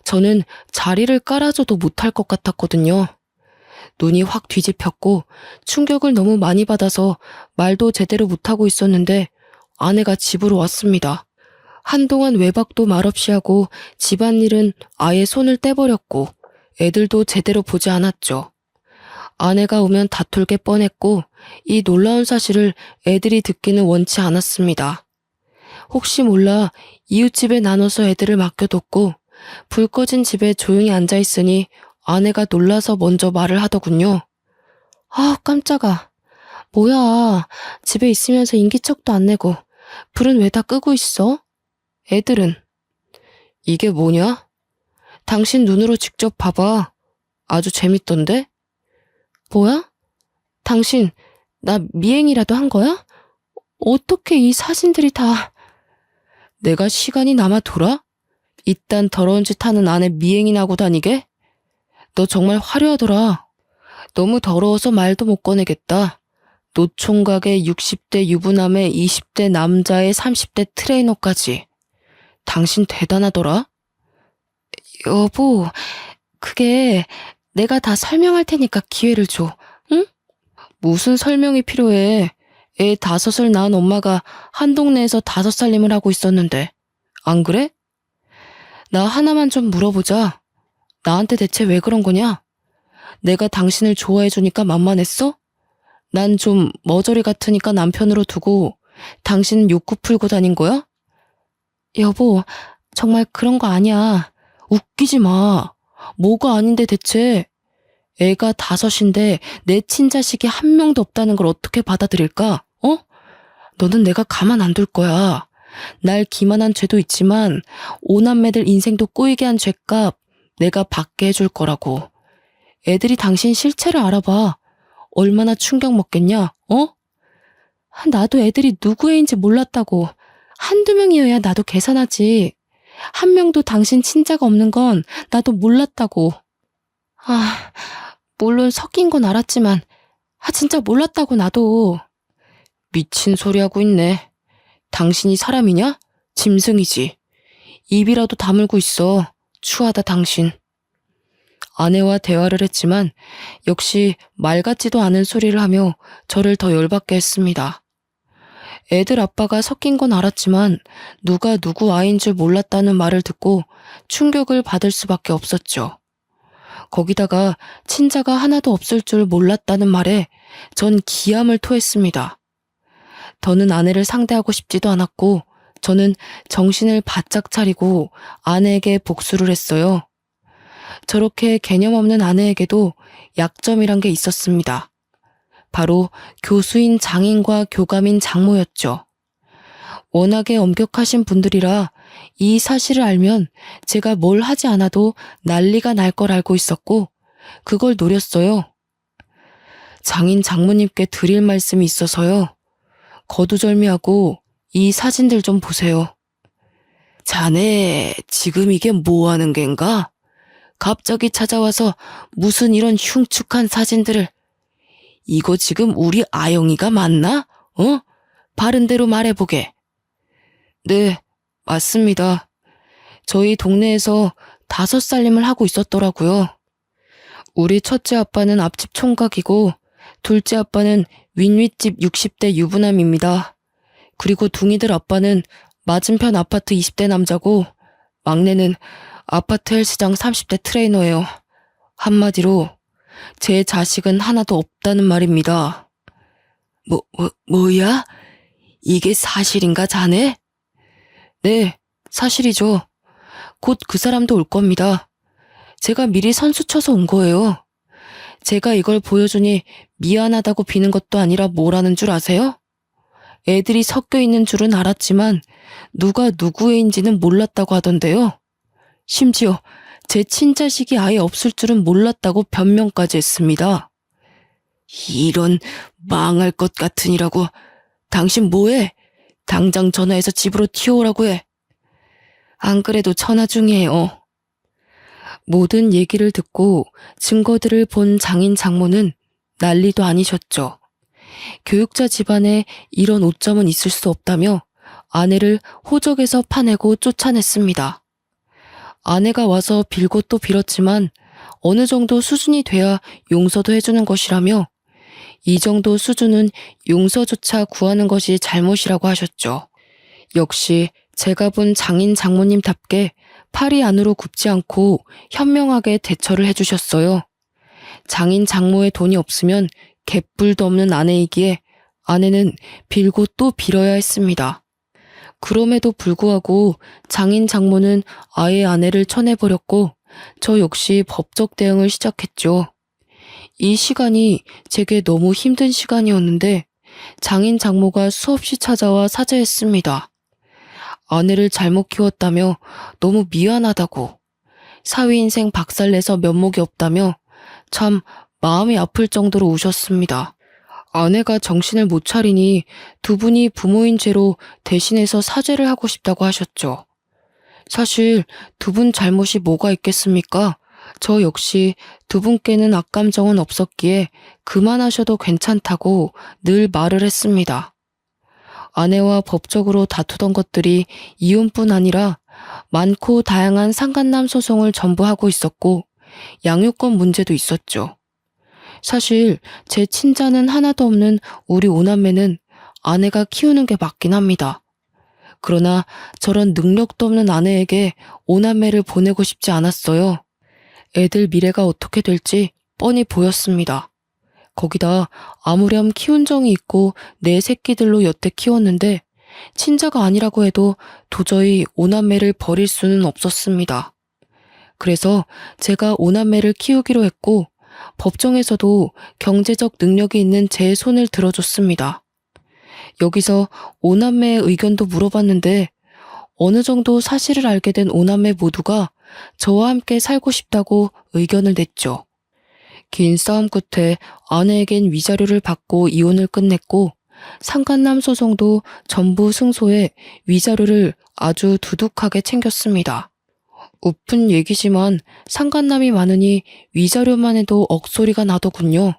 저는 자리를 깔아줘도 못할 것 같았거든요. 눈이 확 뒤집혔고 충격을 너무 많이 받아서 말도 제대로 못하고 있었는데 아내가 집으로 왔습니다. 한동안 외박도 말없이 하고 집안일은 아예 손을 떼버렸고 애들도 제대로 보지 않았죠. 아내가 오면 다툴 게 뻔했고 이 놀라운 사실을 애들이 듣기는 원치 않았습니다. 혹시 몰라 이웃집에 나눠서 애들을 맡겨뒀고 불 꺼진 집에 조용히 앉아있으니 아내가 놀라서 먼저 말을 하더군요. 아, 깜짝아. 뭐야, 집에 있으면서 인기척도 안 내고 불은 왜 다 끄고 있어? 애들은. 이게 뭐냐? 당신 눈으로 직접 봐봐. 아주 재밌던데? 뭐야? 당신 나 미행이라도 한 거야? 어떻게 이 사진들이 다... 내가 시간이 남아 돌아? 이딴 더러운 짓 하는 아내 미행이나 하고 다니게? 너 정말 화려하더라. 너무 더러워서 말도 못 꺼내겠다. 노총각의 60대 유부남의 20대 남자의 30대 트레이너까지. 당신 대단하더라. 여보, 그게 내가 다 설명할 테니까 기회를 줘. 응? 무슨 설명이 필요해. 애 5을 낳은 엄마가 한 동네에서 5살림을 하고 있었는데. 안 그래? 나 하나만 좀 물어보자. 나한테 대체 왜 그런 거냐? 내가 당신을 좋아해주니까 만만했어? 난 좀 머저리 같으니까 남편으로 두고 당신은 욕구 풀고 다닌 거야? 여보, 정말 그런 거 아니야. 웃기지 마. 뭐가 아닌데 대체. 애가 5인데 내 친자식이 한 명도 없다는 걸 어떻게 받아들일까? 어? 너는 내가 가만 안 둘 거야. 날 기만한 죄도 있지만 5남매들 인생도 꼬이게 한 죄값 내가 받게 해줄 거라고. 애들이 당신 실체를 알아봐. 얼마나 충격 먹겠냐? 어? 나도 애들이 누구 애인지 몰랐다고. 한두 명이어야 나도 계산하지. 한 명도 당신 친자가 없는 건 나도 몰랐다고. 아, 물론 섞인 건 알았지만 진짜 몰랐다고 나도. 미친 소리 하고 있네. 당신이 사람이냐? 짐승이지. 입이라도 다물고 있어. 추하다 당신. 아내와 대화를 했지만 역시 말 같지도 않은 소리를 하며 저를 더 열받게 했습니다. 애들 아빠가 섞인 건 알았지만 누가 누구 아이인 줄 몰랐다는 말을 듣고 충격을 받을 수밖에 없었죠. 거기다가 친자가 하나도 없을 줄 몰랐다는 말에 전 기함을 토했습니다. 더는 아내를 상대하고 싶지도 않았고 저는 정신을 바짝 차리고 아내에게 복수를 했어요. 저렇게 개념 없는 아내에게도 약점이란 게 있었습니다. 바로 교수인 장인과 교감인 장모였죠. 워낙에 엄격하신 분들이라 이 사실을 알면 제가 뭘 하지 않아도 난리가 날 걸 알고 있었고 그걸 노렸어요. 장인 장모님께 드릴 말씀이 있어서요. 거두절미하고 이 사진들 좀 보세요. 자네 지금 이게 뭐 하는 겐가? 갑자기 찾아와서 무슨 이런 흉측한 사진들을. 이거 지금 우리 아영이가 맞나? 어? 바른 대로 말해보게. 네, 맞습니다. 저희 동네에서 5살림을 하고 있었더라고요. 우리 첫째 아빠는 앞집 총각이고 둘째 아빠는 윗윗집 60대 유부남입니다. 그리고 둥이들 아빠는 맞은편 아파트 20대 남자고 막내는 아파트 헬스장 30대 트레이너예요. 한마디로 제 자식은 하나도 없다는 말입니다. 뭐야? 이게 사실인가 자네? 네, 사실이죠. 곧 그 사람도 올 겁니다. 제가 미리 선수 쳐서 온 거예요. 제가 이걸 보여주니 미안하다고 비는 것도 아니라 뭐라는 줄 아세요? 애들이 섞여 있는 줄은 알았지만 누가 누구애인지는 몰랐다고 하던데요. 심지어 제 친자식이 아예 없을 줄은 몰랐다고 변명까지 했습니다. 이런 망할 것 같으니라고. 당신 뭐해? 당장 전화해서 집으로 튀어오라고 해. 안 그래도 전화 중이에요. 모든 얘기를 듣고 증거들을 본 장인 장모는 난리도 아니셨죠. 교육자 집안에 이런 오점은 있을 수 없다며 아내를 호적에서 파내고 쫓아냈습니다. 아내가 와서 빌고 또 빌었지만 어느 정도 수준이 돼야 용서도 해주는 것이라며 이 정도 수준은 용서조차 구하는 것이 잘못이라고 하셨죠. 역시 제가 본 장인 장모님답게 팔이 안으로 굽지 않고 현명하게 대처를 해주셨어요. 장인 장모의 돈이 없으면 갯불도 없는 아내이기에 아내는 빌고 또 빌어야 했습니다. 그럼에도 불구하고 장인 장모는 아예 아내를 쳐내버렸고 저 역시 법적 대응을 시작했죠. 이 시간이 제게 너무 힘든 시간이었는데 장인 장모가 수없이 찾아와 사죄했습니다. 아내를 잘못 키웠다며 너무 미안하다고, 사위 인생 박살내서 면목이 없다며 참 마음이 아플 정도로 우셨습니다. 아내가 정신을 못 차리니 두 분이 부모인 죄로 대신해서 사죄를 하고 싶다고 하셨죠. 사실 두 분 잘못이 뭐가 있겠습니까? 저 역시 두 분께는 악감정은 없었기에 그만하셔도 괜찮다고 늘 말을 했습니다. 아내와 법적으로 다투던 것들이 이혼뿐 아니라 많고 다양한 상간남 소송을 전부 하고 있었고 양육권 문제도 있었죠. 사실 제 친자는 하나도 없는 우리 오남매는 아내가 키우는 게 맞긴 합니다. 그러나 저런 능력도 없는 아내에게 오남매를 보내고 싶지 않았어요. 애들 미래가 어떻게 될지 뻔히 보였습니다. 거기다 아무렴 키운 정이 있고 내 새끼들로 여태 키웠는데 친자가 아니라고 해도 도저히 오남매를 버릴 수는 없었습니다. 그래서 제가 오남매를 키우기로 했고 법정에서도 경제적 능력이 있는 제 손을 들어줬습니다. 여기서 오남매의 의견도 물어봤는데 어느 정도 사실을 알게 된 오남매 모두가 저와 함께 살고 싶다고 의견을 냈죠. 긴 싸움 끝에 아내에겐 위자료를 받고 이혼을 끝냈고 상간남 소송도 전부 승소해 위자료를 아주 두둑하게 챙겼습니다. 우픈 얘기지만 상간남이 많으니 위자료만 해도 억소리가 나더군요.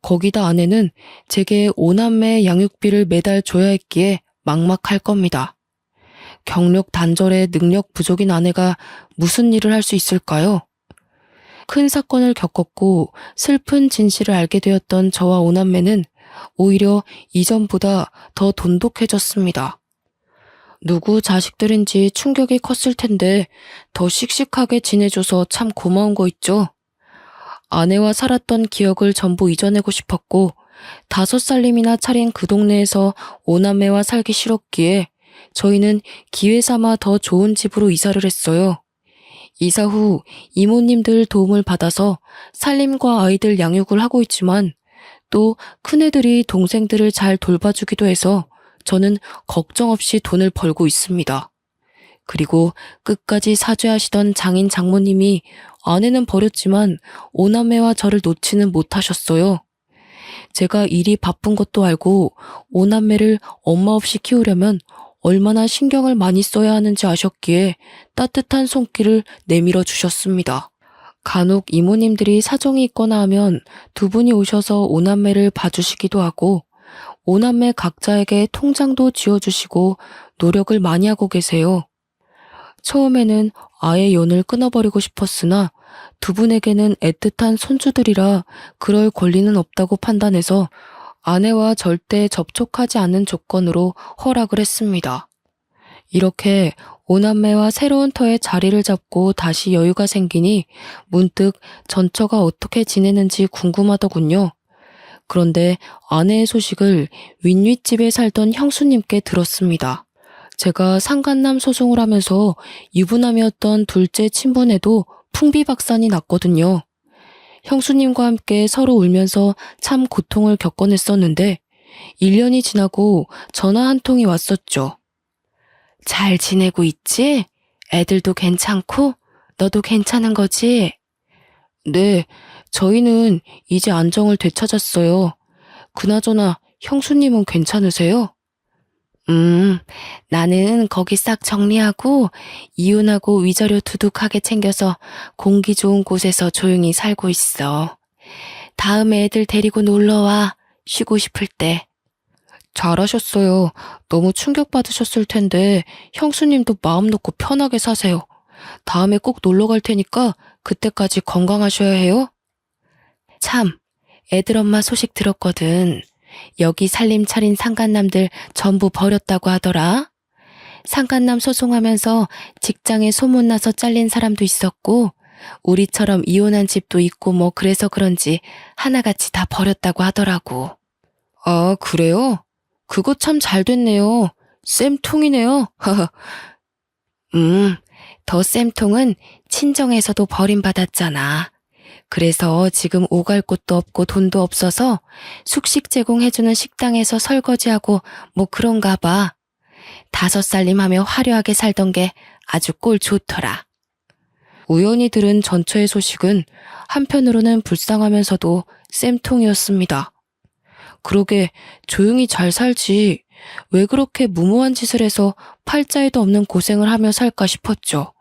거기다 아내는 제게 오남매 양육비를 매달 줘야 했기에 막막할 겁니다. 경력 단절에 능력 부족인 아내가 무슨 일을 할 수 있을까요? 큰 사건을 겪었고 슬픈 진실을 알게 되었던 저와 오남매는 오히려 이전보다 더 돈독해졌습니다. 누구 자식들인지 충격이 컸을 텐데 더 씩씩하게 지내줘서 참 고마운 거 있죠? 아내와 살았던 기억을 전부 잊어내고 싶었고 5살림이나 차린 그 동네에서 오남매와 살기 싫었기에 저희는 기회 삼아 더 좋은 집으로 이사를 했어요. 이사 후 이모님들 도움을 받아서 살림과 아이들 양육을 하고 있지만 또 큰애들이 동생들을 잘 돌봐주기도 해서 저는 걱정 없이 돈을 벌고 있습니다. 그리고 끝까지 사죄하시던 장인 장모님이 아내는 버렸지만 오남매와 저를 놓지는 못하셨어요. 제가 일이 바쁜 것도 알고 오남매를 엄마 없이 키우려면 얼마나 신경을 많이 써야 하는지 아셨기에 따뜻한 손길을 내밀어 주셨습니다. 간혹 이모님들이 사정이 있거나 하면 두 분이 오셔서 오남매를 봐주시기도 하고 오남매 각자에게 통장도 지어주시고 노력을 많이 하고 계세요. 처음에는 아예 연을 끊어버리고 싶었으나 두 분에게는 애틋한 손주들이라 그럴 권리는 없다고 판단해서 아내와 절대 접촉하지 않는 조건으로 허락을 했습니다. 이렇게 오남매와 새로운 터에 자리를 잡고 다시 여유가 생기니 문득 전처가 어떻게 지내는지 궁금하더군요. 그런데 아내의 소식을 윗윗집에 살던 형수님께 들었습니다. 제가 상간남 소송을 하면서 유부남이었던 둘째 친분에도 풍비박산이 났거든요. 형수님과 함께 서로 울면서 참 고통을 겪어냈었는데 1년이 지나고 전화 한 통이 왔었죠. 잘 지내고 있지? 애들도 괜찮고? 너도 괜찮은 거지? 네, 저희는 이제 안정을 되찾았어요. 그나저나 형수님은 괜찮으세요? 나는 거기 싹 정리하고 이혼하고 위자료 두둑하게 챙겨서 공기 좋은 곳에서 조용히 살고 있어. 다음에 애들 데리고 놀러와. 쉬고 싶을 때. 잘하셨어요. 너무 충격받으셨을 텐데 형수님도 마음 놓고 편하게 사세요. 다음에 꼭 놀러 갈 테니까 그때까지 건강하셔야 해요. 참, 애들 엄마 소식 들었거든. 여기 살림 차린 상간남들 전부 버렸다고 하더라. 상간남 소송하면서 직장에 소문나서 잘린 사람도 있었고, 우리처럼 이혼한 집도 있고 뭐 그래서 그런지 하나같이 다 버렸다고 하더라고. 아, 그래요? 그거 참 잘 됐네요. 쌤통이네요. 더 쌤통은 친정에서도 버림받았잖아. 그래서 지금 오갈 곳도 없고 돈도 없어서 숙식 제공해주는 식당에서 설거지하고 뭐 그런가 봐. 5살림하며 화려하게 살던 게 아주 꼴 좋더라. 우연히 들은 전처의 소식은 한편으로는 불쌍하면서도 쌤통이었습니다. 그러게 조용히 잘 살지 왜 그렇게 무모한 짓을 해서 팔자에도 없는 고생을 하며 살까 싶었죠.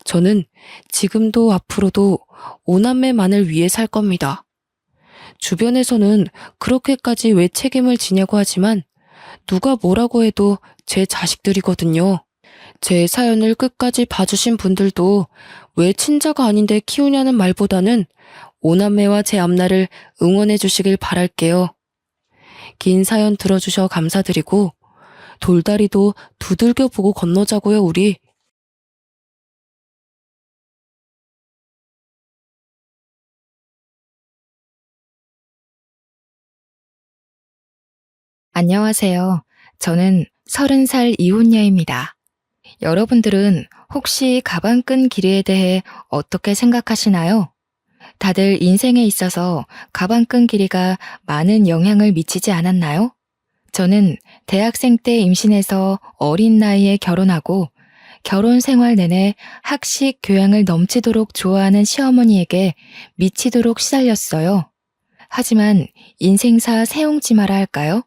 저는 지금도 앞으로도 오남매만을 위해 살 겁니다. 주변에서는 그렇게까지 왜 책임을 지냐고 하지만 누가 뭐라고 해도 제 자식들이거든요. 제 사연을 끝까지 봐주신 분들도 왜 친자가 아닌데 키우냐는 말보다는 오남매와 제 앞날을 응원해 주시길 바랄게요. 긴 사연 들어주셔 감사드리고 돌다리도 두들겨 보고 건너자고요, 우리. 안녕하세요. 저는 30살 이혼녀입니다. 여러분들은 혹시 가방끈 길이에 대해 어떻게 생각하시나요? 다들 인생에 있어서 가방끈 길이가 많은 영향을 미치지 않았나요? 저는 대학생 때 임신해서 어린 나이에 결혼하고 결혼 생활 내내 학식 교양을 넘치도록 좋아하는 시어머니에게 미치도록 시달렸어요. 하지만 인생사 세옹지마라 할까요?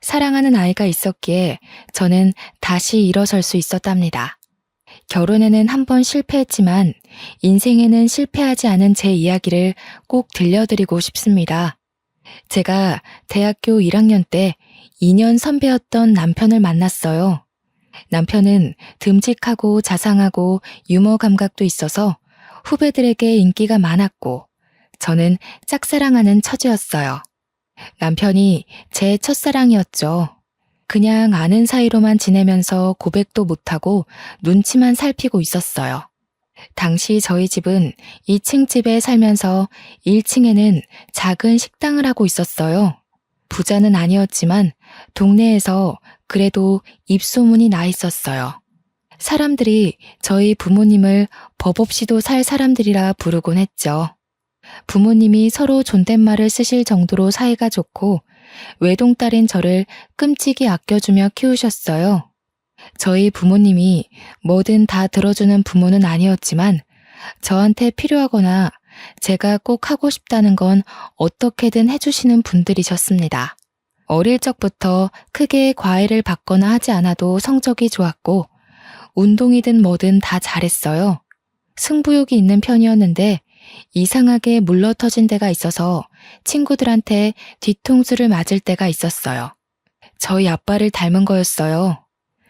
사랑하는 아이가 있었기에 저는 다시 일어설 수 있었답니다. 결혼에는 한 번 실패했지만 인생에는 실패하지 않은 제 이야기를 꼭 들려드리고 싶습니다. 제가 대학교 1학년 때 2년 선배였던 남편을 만났어요. 남편은 듬직하고 자상하고 유머 감각도 있어서 후배들에게 인기가 많았고 저는 짝사랑하는 처지였어요. 남편이 제 첫사랑이었죠. 그냥 아는 사이로만 지내면서 고백도 못하고 눈치만 살피고 있었어요. 당시 저희 집은 2층 집에 살면서 1층에는 작은 식당을 하고 있었어요. 부자는 아니었지만 동네에서 그래도 입소문이 나 있었어요. 사람들이 저희 부모님을 법 없이도 살 사람들이라 부르곤 했죠. 부모님이 서로 존댓말을 쓰실 정도로 사이가 좋고 외동딸인 저를 끔찍이 아껴주며 키우셨어요. 저희 부모님이 뭐든 다 들어주는 부모는 아니었지만 저한테 필요하거나 제가 꼭 하고 싶다는 건 어떻게든 해주시는 분들이셨습니다. 어릴 적부터 크게 과외를 받거나 하지 않아도 성적이 좋았고 운동이든 뭐든 다 잘했어요. 승부욕이 있는 편이었는데 이상하게 물러터진 데가 있어서 친구들한테 뒤통수를 맞을 때가 있었어요. 저희 아빠를 닮은 거였어요.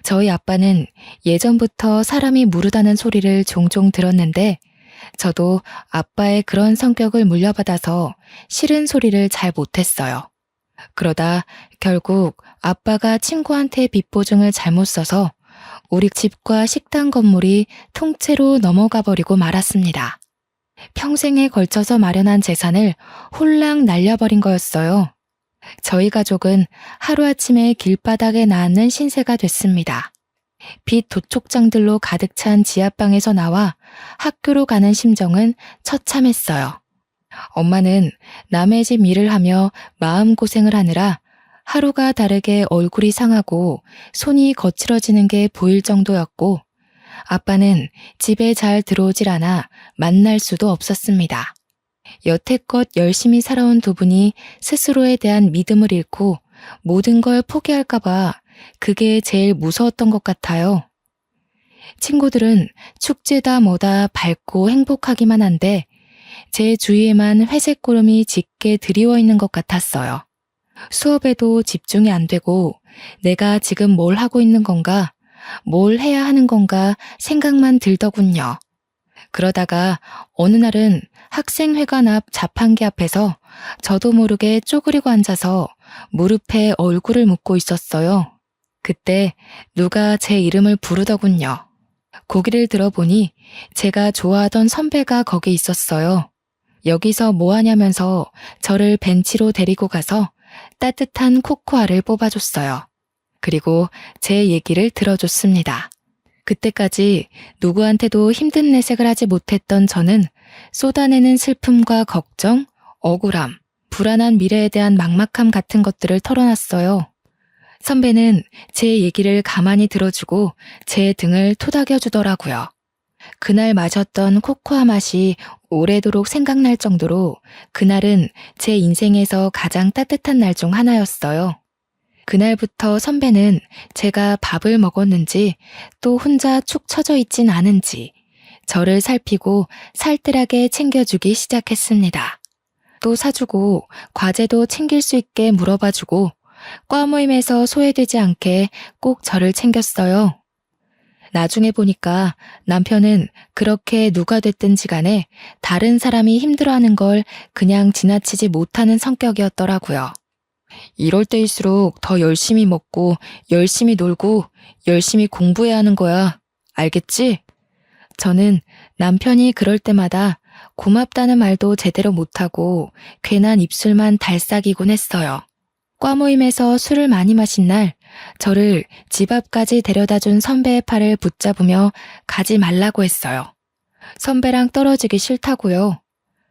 저희 아빠는 예전부터 사람이 무르다는 소리를 종종 들었는데 저도 아빠의 그런 성격을 물려받아서 싫은 소리를 잘 못했어요. 그러다 결국 아빠가 친구한테 빚보증을 잘못 써서 우리 집과 식당 건물이 통째로 넘어가 버리고 말았습니다. 평생에 걸쳐서 마련한 재산을 홀랑 날려버린 거였어요. 저희 가족은 하루아침에 길바닥에 낳는 신세가 됐습니다. 빚 도촉장들로 가득 찬 지하방에서 나와 학교로 가는 심정은 처참했어요. 엄마는 남의 집 일을 하며 마음고생을 하느라 하루가 다르게 얼굴이 상하고 손이 거칠어지는 게 보일 정도였고 아빠는 집에 잘 들어오질 않아 만날 수도 없었습니다. 여태껏 열심히 살아온 두 분이 스스로에 대한 믿음을 잃고 모든 걸 포기할까봐 그게 제일 무서웠던 것 같아요. 친구들은 축제다 뭐다 밝고 행복하기만 한데 제 주위에만 회색 구름이 짙게 드리워 있는 것 같았어요. 수업에도 집중이 안 되고 내가 지금 뭘 하고 있는 건가, 뭘 해야 하는 건가 생각만 들더군요. 그러다가 어느 날은 학생회관 앞 자판기 앞에서 저도 모르게 쪼그리고 앉아서 무릎에 얼굴을 묻고 있었어요. 그때 누가 제 이름을 부르더군요. 고개를 들어보니 제가 좋아하던 선배가 거기 있었어요. 여기서 뭐 하냐면서 저를 벤치로 데리고 가서 따뜻한 코코아를 뽑아줬어요. 그리고 제 얘기를 들어줬습니다. 그때까지 누구한테도 힘든 내색을 하지 못했던 저는 쏟아내는 슬픔과 걱정, 억울함, 불안한 미래에 대한 막막함 같은 것들을 털어놨어요. 선배는 제 얘기를 가만히 들어주고 제 등을 토닥여주더라고요. 그날 마셨던 코코아 맛이 오래도록 생각날 정도로 그날은 제 인생에서 가장 따뜻한 날 중 하나였어요. 그날부터 선배는 제가 밥을 먹었는지 또 혼자 축 처져 있진 않은지 저를 살피고 살뜰하게 챙겨주기 시작했습니다. 또 사주고 과제도 챙길 수 있게 물어봐주고 과 모임에서 소외되지 않게 꼭 저를 챙겼어요. 나중에 보니까 남편은 그렇게 누가 됐든지 간에 다른 사람이 힘들어하는 걸 그냥 지나치지 못하는 성격이었더라고요. 이럴 때일수록 더 열심히 먹고 열심히 놀고 열심히 공부해야 하는 거야. 알겠지? 저는 남편이 그럴 때마다 고맙다는 말도 제대로 못하고 괜한 입술만 달싹이곤 했어요. 과 모임에서 술을 많이 마신 날 저를 집 앞까지 데려다준 선배의 팔을 붙잡으며 가지 말라고 했어요. 선배랑 떨어지기 싫다고요.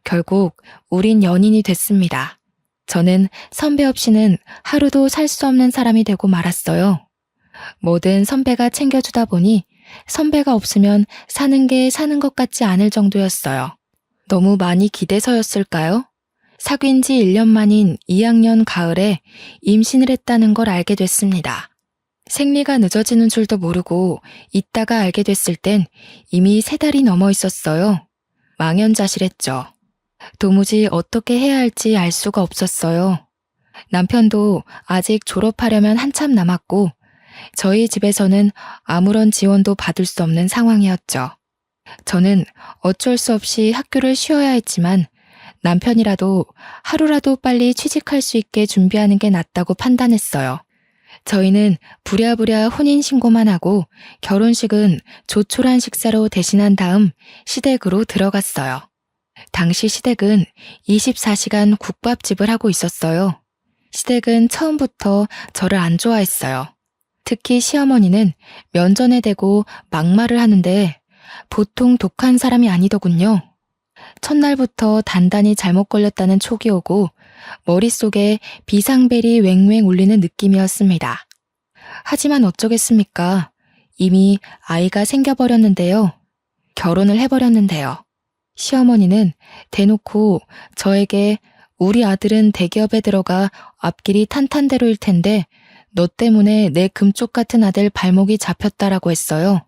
결국 우린 연인이 됐습니다. 저는 선배 없이는 하루도 살 수 없는 사람이 되고 말았어요. 뭐든 선배가 챙겨주다 보니 선배가 없으면 사는 게 사는 것 같지 않을 정도였어요. 너무 많이 기대서였을까요? 사귄 지 1년 만인 2학년 가을에 임신을 했다는 걸 알게 됐습니다. 생리가 늦어지는 줄도 모르고 있다가 알게 됐을 땐 이미 3달이 넘어 있었어요. 망연자실했죠. 도무지 어떻게 해야 할지 알 수가 없었어요. 남편도 아직 졸업하려면 한참 남았고 저희 집에서는 아무런 지원도 받을 수 없는 상황이었죠. 저는 어쩔 수 없이 학교를 쉬어야 했지만 남편이라도 하루라도 빨리 취직할 수 있게 준비하는 게 낫다고 판단했어요. 저희는 부랴부랴 혼인신고만 하고 결혼식은 조촐한 식사로 대신한 다음 시댁으로 들어갔어요. 당시 시댁은 24시간 국밥집을 하고 있었어요. 시댁은 처음부터 저를 안 좋아했어요. 특히 시어머니는 면전에 대고 막말을 하는데 보통 독한 사람이 아니더군요. 첫날부터 단단히 잘못 걸렸다는 촉이 오고 머릿속에 비상벨이 왱왱 울리는 느낌이었습니다. 하지만 어쩌겠습니까? 이미 아이가 생겨버렸는데요. 결혼을 해버렸는데요. 시어머니는 대놓고 저에게 우리 아들은 대기업에 들어가 앞길이 탄탄대로일 텐데 너 때문에 내 금쪽 같은 아들 발목이 잡혔다라고 했어요.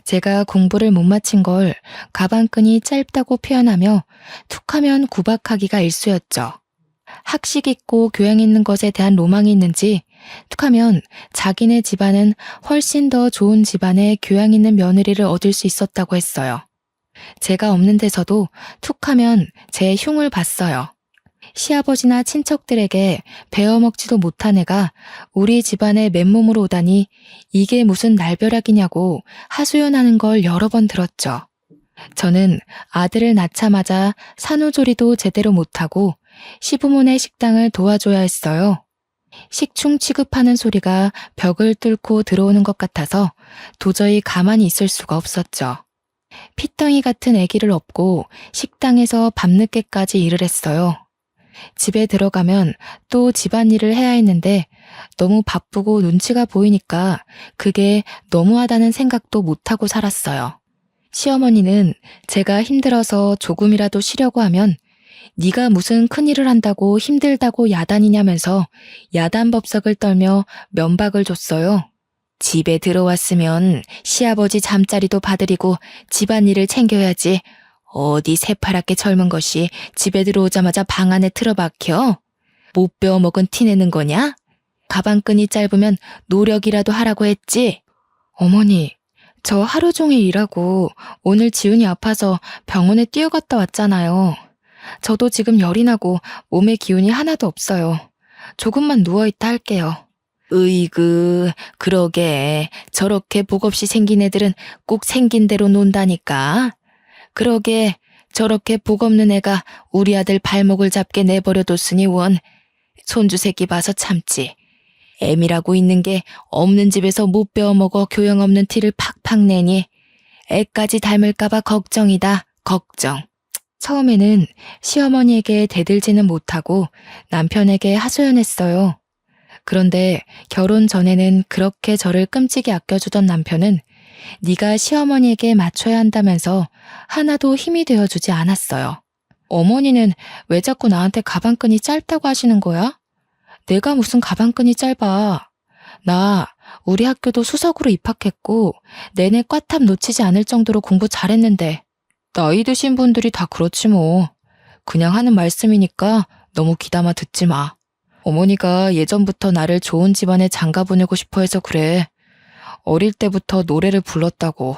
제가 공부를 못 마친 걸 가방끈이 짧다고 표현하며 툭하면 구박하기가 일쑤였죠. 학식 있고 교양 있는 것에 대한 로망이 있는지 툭하면 자기네 집안은 훨씬 더 좋은 집안의 교양 있는 며느리를 얻을 수 있었다고 했어요. 제가 없는 데서도 툭하면 제 흉을 봤어요. 시아버지나 친척들에게 베어먹지도 못한 애가 우리 집안에 맨몸으로 오다니 이게 무슨 날벼락이냐고 하소연하는 걸 여러 번 들었죠. 저는 아들을 낳자마자 산후조리도 제대로 못하고 시부모네 식당을 도와줘야 했어요. 식충 취급하는 소리가 벽을 뚫고 들어오는 것 같아서 도저히 가만히 있을 수가 없었죠. 피덩이 같은 아기를 업고 식당에서 밤늦게까지 일을 했어요. 집에 들어가면 또 집안일을 해야 했는데 너무 바쁘고 눈치가 보이니까 그게 너무하다는 생각도 못하고 살았어요. 시어머니는 제가 힘들어서 조금이라도 쉬려고 하면 네가 무슨 큰일을 한다고 힘들다고 야단이냐면서 야단법석을 떨며 면박을 줬어요. 집에 들어왔으면 시아버지 잠자리도 봐드리고 집안일을 챙겨야지. 어디 새파랗게 젊은 것이 집에 들어오자마자 방 안에 틀어박혀? 못 배워먹은 티 내는 거냐? 가방끈이 짧으면 노력이라도 하라고 했지? 어머니, 저 하루 종일 일하고 오늘 지훈이 아파서 병원에 뛰어갔다 왔잖아요. 저도 지금 열이 나고 몸에 기운이 하나도 없어요. 조금만 누워있다 할게요. 으이그, 그러게. 저렇게 복 없이 생긴 애들은 꼭 생긴 대로 논다니까. 그러게, 저렇게 복 없는 애가 우리 아들 발목을 잡게 내버려뒀으니 원. 손주 새끼 봐서 참지. 애미라고 있는 게 없는 집에서 못 배워먹어 교양 없는 티를 팍팍 내니 애까지 닮을까봐 걱정이다. 걱정. 처음에는 시어머니에게 대들지는 못하고 남편에게 하소연했어요. 그런데 결혼 전에는 그렇게 저를 끔찍이 아껴주던 남편은 네가 시어머니에게 맞춰야 한다면서 하나도 힘이 되어주지 않았어요. 어머니는 왜 자꾸 나한테 가방끈이 짧다고 하시는 거야? 내가 무슨 가방끈이 짧아. 나 우리 학교도 수석으로 입학했고 내내 꽈탑 놓치지 않을 정도로 공부 잘했는데 나이 드신 분들이 다 그렇지 뭐. 그냥 하는 말씀이니까 너무 귀담아 듣지 마. 어머니가 예전부터 나를 좋은 집안에 장가 보내고 싶어 해서 그래. 어릴 때부터 노래를 불렀다고.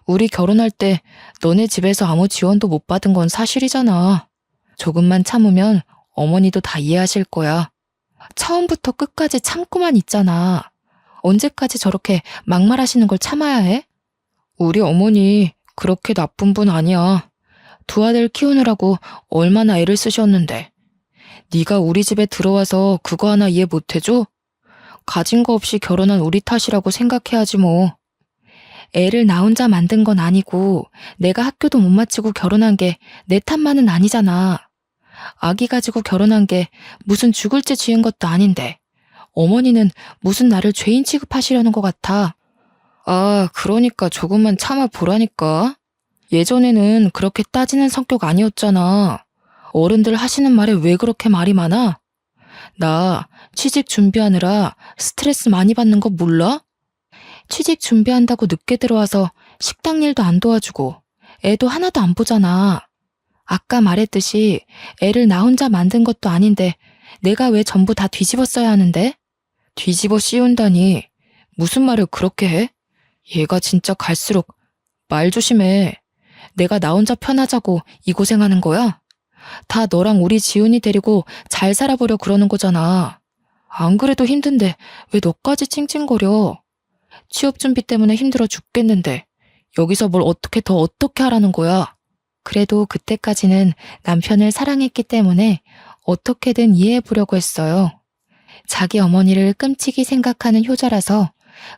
우리 결혼할 때 너네 집에서 아무 지원도 못 받은 건 사실이잖아. 조금만 참으면 어머니도 다 이해하실 거야. 처음부터 끝까지 참고만 있잖아. 언제까지 저렇게 막말하시는 걸 참아야 해? 우리 어머니 그렇게 나쁜 분 아니야. 두 아들 키우느라고 얼마나 애를 쓰셨는데. 네가 우리 집에 들어와서 그거 하나 이해 못 해줘? 가진 거 없이 결혼한 우리 탓이라고 생각해야지 뭐. 애를 나 혼자 만든 건 아니고 내가 학교도 못 마치고 결혼한 게 내 탓만은 아니잖아. 아기 가지고 결혼한 게 무슨 죽을 죄 지은 것도 아닌데 어머니는 무슨 나를 죄인 취급하시려는 것 같아. 아, 그러니까 조금만 참아보라니까. 예전에는 그렇게 따지는 성격 아니었잖아. 어른들 하시는 말에 왜 그렇게 말이 많아? 나 취직 준비하느라 스트레스 많이 받는 거 몰라? 취직 준비한다고 늦게 들어와서 식당 일도 안 도와주고 애도 하나도 안 보잖아. 아까 말했듯이 애를 나 혼자 만든 것도 아닌데 내가 왜 전부 다 뒤집어 써야 하는데? 뒤집어 씌운다니 무슨 말을 그렇게 해? 얘가 진짜 갈수록 말 조심해. 내가 나 혼자 편하자고 이 고생하는 거야? 다 너랑 우리 지훈이 데리고 잘 살아보려 그러는 거잖아. 안 그래도 힘든데 왜 너까지 찡찡거려? 취업 준비 때문에 힘들어 죽겠는데 여기서 뭘 어떻게 하라는 거야? 그래도 그때까지는 남편을 사랑했기 때문에 어떻게든 이해해보려고 했어요. 자기 어머니를 끔찍이 생각하는 효자라서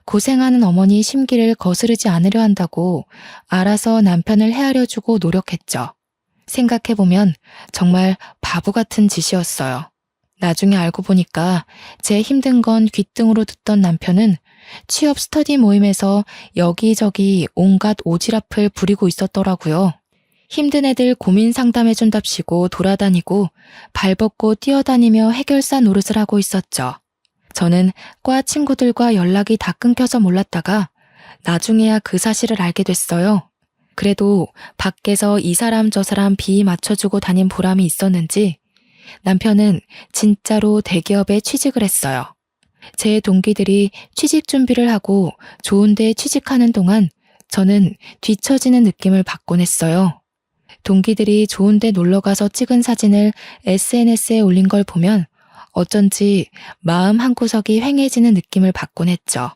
고생하는 어머니 심기를 거스르지 않으려 한다고 알아서 남편을 헤아려주고 노력했죠. 생각해보면 정말 바보 같은 짓이었어요. 나중에 알고 보니까 제 힘든 건 귓등으로 듣던 남편은 취업 스터디 모임에서 여기저기 온갖 오지랖을 부리고 있었더라고요. 힘든 애들 고민 상담해준답시고 돌아다니고 발벗고 뛰어다니며 해결사 노릇을 하고 있었죠. 저는 과 친구들과 연락이 다 끊겨서 몰랐다가 나중에야 그 사실을 알게 됐어요. 그래도 밖에서 이 사람 저 사람 비위 맞춰주고 다닌 보람이 있었는지 남편은 진짜로 대기업에 취직을 했어요. 제 동기들이 취직 준비를 하고 좋은 데 취직하는 동안 저는 뒤처지는 느낌을 받곤 했어요. 동기들이 좋은 데 놀러가서 찍은 사진을 SNS에 올린 걸 보면 어쩐지 마음 한구석이 휑해지는 느낌을 받곤 했죠.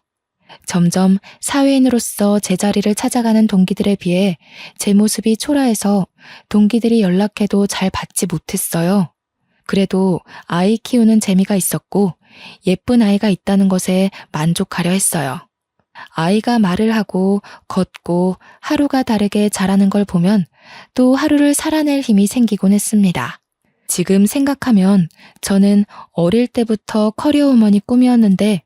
점점 사회인으로서 제자리를 찾아가는 동기들에 비해 제 모습이 초라해서 동기들이 연락해도 잘 받지 못했어요. 그래도 아이 키우는 재미가 있었고 예쁜 아이가 있다는 것에 만족하려 했어요. 아이가 말을 하고 걷고 하루가 다르게 자라는 걸 보면 또 하루를 살아낼 힘이 생기곤 했습니다. 지금 생각하면 저는 어릴 때부터 커리어 우먼이 꿈이었는데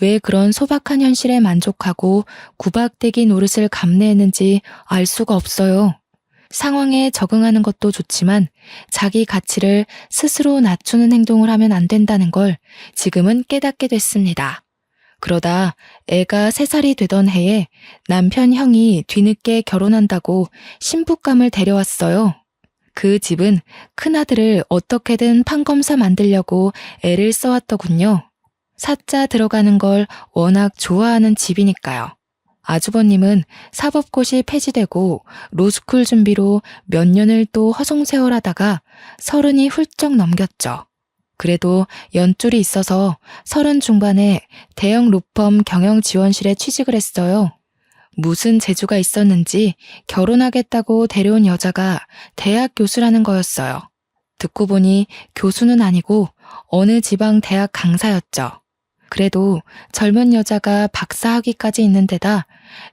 왜 그런 소박한 현실에 만족하고 구박대기 노릇을 감내했는지 알 수가 없어요. 상황에 적응하는 것도 좋지만 자기 가치를 스스로 낮추는 행동을 하면 안 된다는 걸 지금은 깨닫게 됐습니다. 그러다 애가 3살이 되던 해에 남편 형이 뒤늦게 결혼한다고 신부감을 데려왔어요. 그 집은 큰아들을 어떻게든 판검사 만들려고 애를 써왔더군요. 사자 들어가는 걸 워낙 좋아하는 집이니까요. 아주버님은 사법고시 폐지되고 로스쿨 준비로 몇 년을 또 허송세월하다가 30이 훌쩍 넘겼죠. 그래도 연줄이 있어서 30 중반에 대형 로펌 경영지원실에 취직을 했어요. 무슨 재주가 있었는지 결혼하겠다고 데려온 여자가 대학 교수라는 거였어요. 듣고 보니 교수는 아니고 어느 지방 대학 강사였죠. 그래도 젊은 여자가 박사 학위까지 있는 데다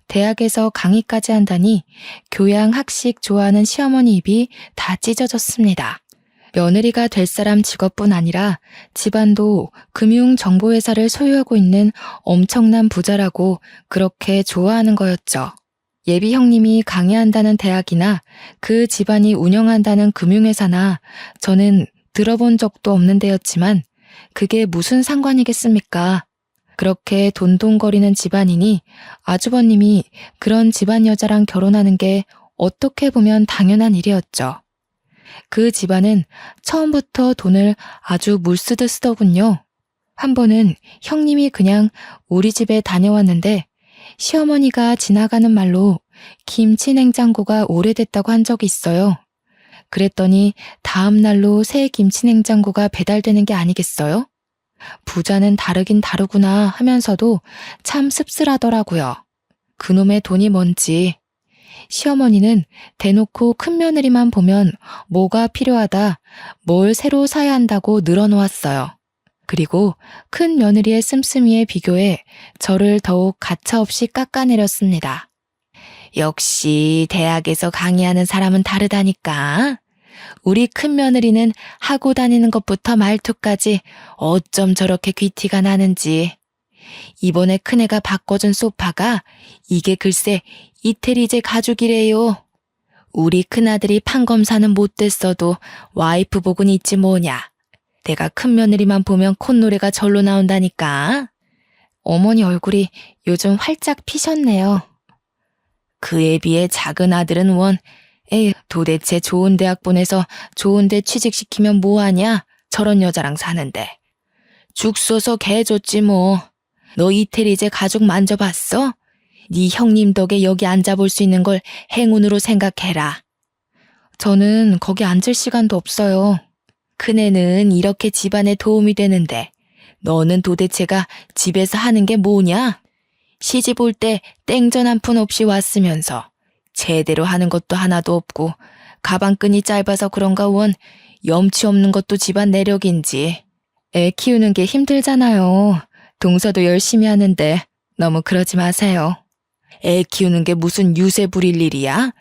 대학에서 강의까지 한다니 교양 학식 좋아하는 시어머니 입이 다 찢어졌습니다. 며느리가 될 사람 직업뿐 아니라 집안도 금융정보회사를 소유하고 있는 엄청난 부자라고 그렇게 좋아하는 거였죠. 예비 형님이 강의한다는 대학이나 그 집안이 운영한다는 금융회사나 저는 들어본 적도 없는 데였지만 그게 무슨 상관이겠습니까? 그렇게 돈돈거리는 집안이니 아주버님이 그런 집안 여자랑 결혼하는 게 어떻게 보면 당연한 일이었죠. 그 집안은 처음부터 돈을 아주 물쓰듯 쓰더군요. 한 번은 형님이 그냥 우리 집에 다녀왔는데 시어머니가 지나가는 말로 김치 냉장고가 오래됐다고 한 적이 있어요. 그랬더니 다음 날로 새 김치 냉장고가 배달되는 게 아니겠어요? 부자는 다르긴 다르구나 하면서도 참 씁쓸하더라고요. 그놈의 돈이 뭔지. 시어머니는 대놓고 큰며느리만 보면 뭐가 필요하다, 뭘 새로 사야 한다고 늘어놓았어요. 그리고 큰 며느리의 씀씀이에 비교해 저를 더욱 가차없이 깎아내렸습니다. 역시 대학에서 강의하는 사람은 다르다니까. 우리 큰며느리는 하고 다니는 것부터 말투까지 어쩜 저렇게 귀티가 나는지. 이번에 큰애가 바꿔준 소파가 이게 글쎄 이태리제 가죽이래요. 우리 큰아들이 판검사는 못됐어도 와이프 복은 있지 뭐냐. 내가 큰며느리만 보면 콧노래가 절로 나온다니까. 어머니 얼굴이 요즘 활짝 피셨네요. 그에 비해 작은 아들은 에휴, 도대체 좋은 대학 보내서 좋은 데 취직시키면 뭐하냐? 저런 여자랑 사는데. 죽 써서 개 줬지 뭐. 너 이태리제 가죽 만져봤어? 네 형님 덕에 여기 앉아볼 수 있는 걸 행운으로 생각해라. 저는 거기 앉을 시간도 없어요. 큰애는 이렇게 집안에 도움이 되는데 너는 도대체가 집에서 하는 게 뭐냐? 시집 올 때 땡전 한 푼 없이 왔으면서 제대로 하는 것도 하나도 없고 가방끈이 짧아서 그런가 염치 없는 것도 집안 내력인지. 애 키우는 게 힘들잖아요. 동서도 열심히 하는데 너무 그러지 마세요. 애 키우는 게 무슨 유세 부릴 일이야?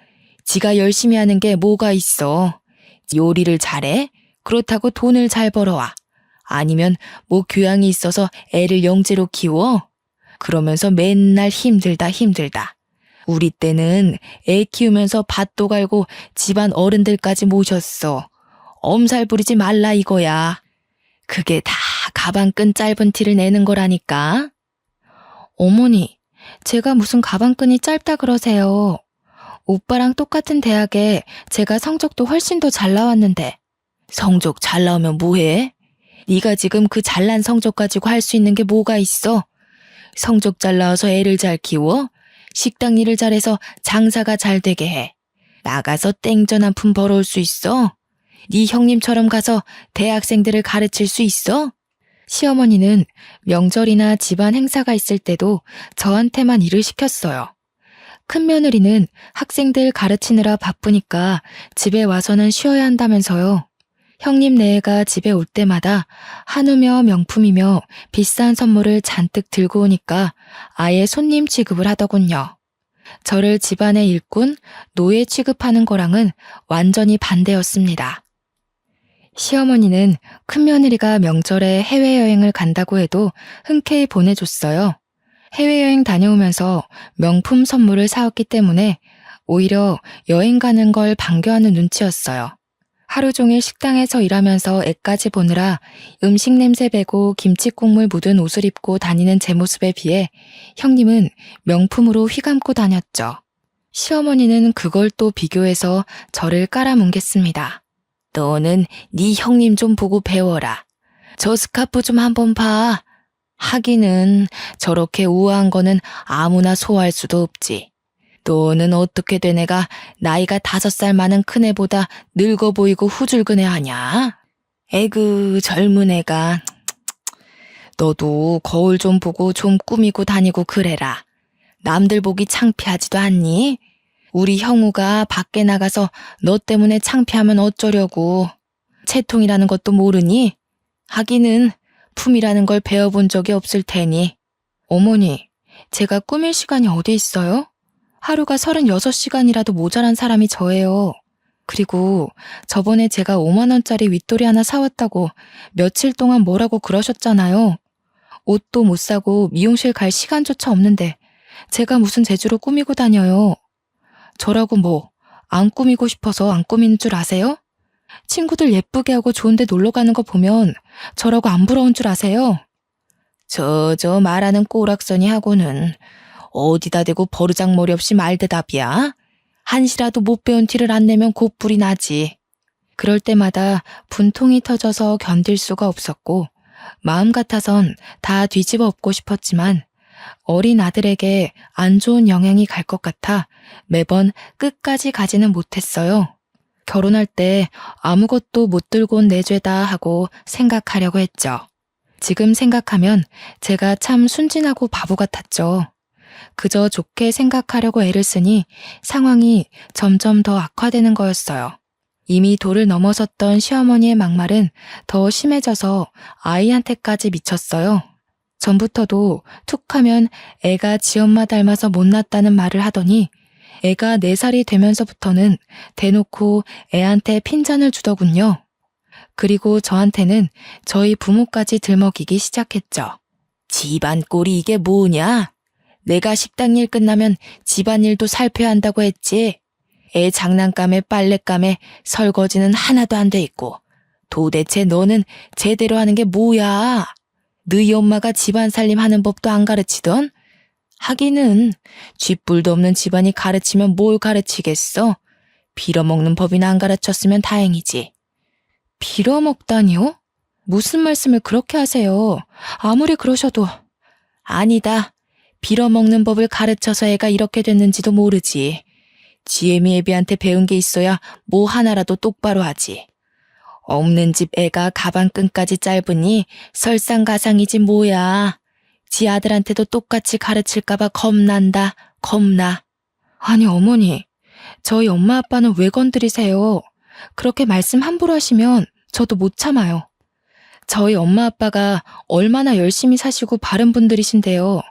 지가 열심히 하는 게 뭐가 있어? 요리를 잘해? 그렇다고 돈을 잘 벌어와. 아니면 뭐 교양이 있어서 애를 영재로 키워? 그러면서 맨날 힘들다. 우리 때는 애 키우면서 밭도 갈고 집안 어른들까지 모셨어. 엄살 부리지 말라 이거야. 그게 다 가방끈 짧은 티를 내는 거라니까. 어머니, 제가 무슨 가방끈이 짧다 그러세요. 오빠랑 똑같은 대학에 제가 성적도 훨씬 더 잘 나왔는데. 성적 잘 나오면 뭐해? 네가 지금 그 잘난 성적 가지고 할 수 있는 게 뭐가 있어? 성적 잘 나와서 애를 잘 키워? 식당 일을 잘해서 장사가 잘 되게 해. 나가서 땡전 한 푼 벌어올 수 있어? 네 형님처럼 가서 대학생들을 가르칠 수 있어? 시어머니는 명절이나 집안 행사가 있을 때도 저한테만 일을 시켰어요. 큰며느리는 학생들 가르치느라 바쁘니까 집에 와서는 쉬어야 한다면서요. 형님 네애가 집에 올 때마다 한우며 명품이며 비싼 선물을 잔뜩 들고 오니까 아예 손님 취급을 하더군요. 저를 집안의 일꾼, 노예 취급하는 거랑은 완전히 반대였습니다. 시어머니는 큰며느리가 명절에 해외여행을 간다고 해도 흔쾌히 보내줬어요. 해외여행 다녀오면서 명품 선물을 사왔기 때문에 오히려 여행 가는 걸 반겨하는 눈치였어요. 하루 종일 식당에서 일하면서 애까지 보느라 음식 냄새 배고 김치 국물 묻은 옷을 입고 다니는 제 모습에 비해 형님은 명품으로 휘감고 다녔죠. 시어머니는 그걸 또 비교해서 저를 깔아뭉갰습니다. 너는 네 형님 좀 보고 배워라. 저 스카프 좀 한번 봐. 하기는 저렇게 우아한 거는 아무나 소화할 수도 없지. 너는 어떻게 된 애가 나이가 5살 많은 큰애보다 늙어 보이고 후줄근해 하냐? 에그 젊은 애가. 너도 거울 좀 보고 좀 꾸미고 다니고 그래라. 남들 보기 창피하지도 않니? 우리 형우가 밖에 나가서 너 때문에 창피하면 어쩌려고. 채통이라는 것도 모르니? 하기는 품이라는 걸 배워본 적이 없을 테니. 어머니, 제가 꾸밀 시간이 어디 있어요? 하루가 36시간이라도 모자란 사람이 저예요. 그리고 저번에 제가 5만 원짜리 윗돌이 하나 사왔다고 며칠 동안 뭐라고 그러셨잖아요. 옷도 못 사고 미용실 갈 시간조차 없는데 제가 무슨 재주로 꾸미고 다녀요. 저라고 뭐 안 꾸미고 싶어서 안 꾸미는 줄 아세요? 친구들 예쁘게 하고 좋은 데 놀러 가는 거 보면 저라고 안 부러운 줄 아세요? 저 말하는 꼬락서니 하고는 어디다 대고 버르장머리 없이 말대답이야? 한시라도 못 배운 티를 안 내면 곧불이 나지. 그럴 때마다 분통이 터져서 견딜 수가 없었고 마음 같아선 다 뒤집어 엎고 싶었지만 어린 아들에게 안 좋은 영향이 갈 것 같아 매번 끝까지 가지는 못했어요. 결혼할 때 아무것도 못 들고 온 내 죄다 하고 생각하려고 했죠. 지금 생각하면 제가 참 순진하고 바보 같았죠. 그저 좋게 생각하려고 애를 쓰니 상황이 점점 더 악화되는 거였어요. 이미 도를 넘어섰던 시어머니의 막말은 더 심해져서 아이한테까지 미쳤어요. 전부터도 툭하면 애가 지엄마 닮아서 못났다는 말을 하더니 애가 4살이 되면서부터는 대놓고 애한테 핀잔을 주더군요. 그리고 저한테는 저희 부모까지 들먹이기 시작했죠. 집안 꼴이 이게 뭐냐? 내가 식당 일 끝나면 집안일도 살펴야 한다고 했지. 애 장난감에 빨랫감에 설거지는 하나도 안 돼 있고 도대체 너는 제대로 하는 게 뭐야? 너희 엄마가 집안 살림 하는 법도 안 가르치던? 하기는 쥐뿔도 없는 집안이 가르치면 뭘 가르치겠어? 빌어먹는 법이나 안 가르쳤으면 다행이지. 빌어먹다니요? 무슨 말씀을 그렇게 하세요? 아무리 그러셔도. 아니다. 빌어먹는 법을 가르쳐서 애가 이렇게 됐는지도 모르지. 지혜미 애비한테 배운 게 있어야 뭐 하나라도 똑바로 하지. 없는 집 애가 가방끈까지 짧으니 설상가상이지 뭐야. 지 아들한테도 똑같이 가르칠까봐 겁난다. 겁나. 아니 어머니, 저희 엄마 아빠는 왜 건드리세요? 그렇게 말씀 함부로 하시면 저도 못 참아요. 저희 엄마 아빠가 얼마나 열심히 사시고 바른 분들이신데요.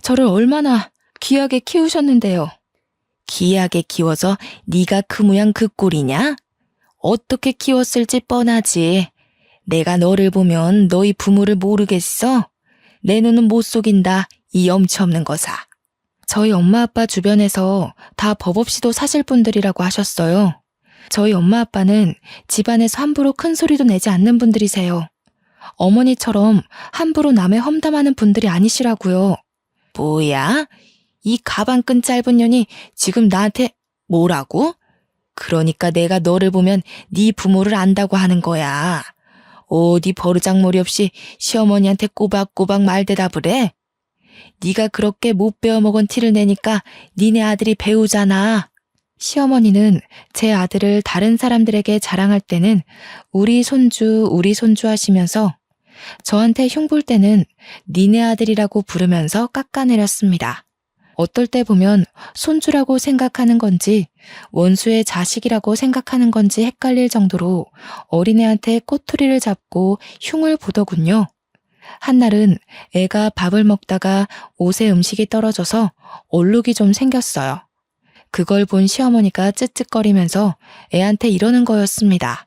저를 얼마나 귀하게 키우셨는데요. 귀하게 키워서 네가 그 모양 그 꼴이냐? 어떻게 키웠을지 뻔하지. 내가 너를 보면 너희 부모를 모르겠어? 내 눈은 못 속인다. 이 염치 없는 거사. 저희 엄마 아빠 주변에서 다 법 없이도 사실 분들이라고 하셨어요. 저희 엄마 아빠는 집안에서 함부로 큰 소리도 내지 않는 분들이세요. 어머니처럼 함부로 남의 험담하는 분들이 아니시라고요. 뭐야? 이 가방끈 짧은 년이 지금 나한테 뭐라고? 그러니까 내가 너를 보면 네 부모를 안다고 하는 거야. 어디 버르장머리 없이 시어머니한테 꼬박꼬박 말대답을 해? 네가 그렇게 못 배워먹은 티를 내니까 니네 아들이 배우잖아. 시어머니는 제 아들을 다른 사람들에게 자랑할 때는 우리 손주 하시면서 저한테 흉볼 때는 니네 아들이라고 부르면서 깎아내렸습니다. 어떨 때 보면 손주라고 생각하는 건지 원수의 자식이라고 생각하는 건지 헷갈릴 정도로 어린애한테 꼬투리를 잡고 흉을 보더군요. 한날은 애가 밥을 먹다가 옷에 음식이 떨어져서 얼룩이 좀 생겼어요. 그걸 본 시어머니가 쯧쯧거리면서 애한테 이러는 거였습니다.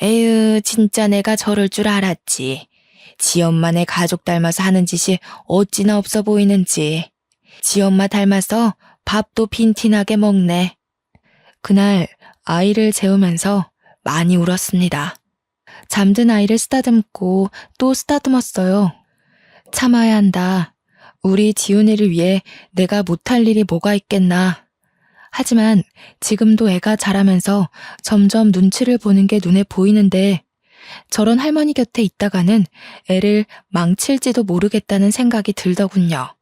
에휴, 진짜 내가 저럴 줄 알았지. 지 엄마네 가족 닮아서 하는 짓이 어찌나 없어 보이는지. 지 엄마 닮아서 밥도 빈티나게 먹네. 그날 아이를 재우면서 많이 울었습니다. 잠든 아이를 쓰다듬고 또 쓰다듬었어요. 참아야 한다. 우리 지훈이를 위해 내가 못할 일이 뭐가 있겠나. 하지만 지금도 애가 자라면서 점점 눈치를 보는 게 눈에 보이는데 저런 할머니 곁에 있다가는 애를 망칠지도 모르겠다는 생각이 들더군요.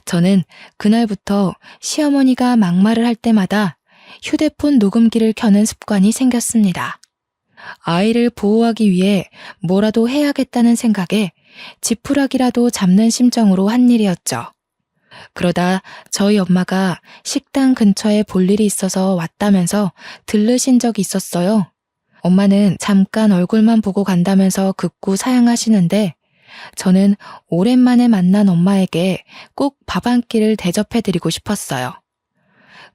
저는 그날부터 시어머니가 막말을 할 때마다 휴대폰 녹음기를 켜는 습관이 생겼습니다. 아이를 보호하기 위해 뭐라도 해야겠다는 생각에 지푸라기라도 잡는 심정으로 한 일이었죠. 그러다 저희 엄마가 식당 근처에 볼 일이 있어서 왔다면서 들르신 적이 있었어요. 엄마는 잠깐 얼굴만 보고 간다면서 극구 사양하시는데 저는 오랜만에 만난 엄마에게 꼭 밥 한 끼를 대접해드리고 싶었어요.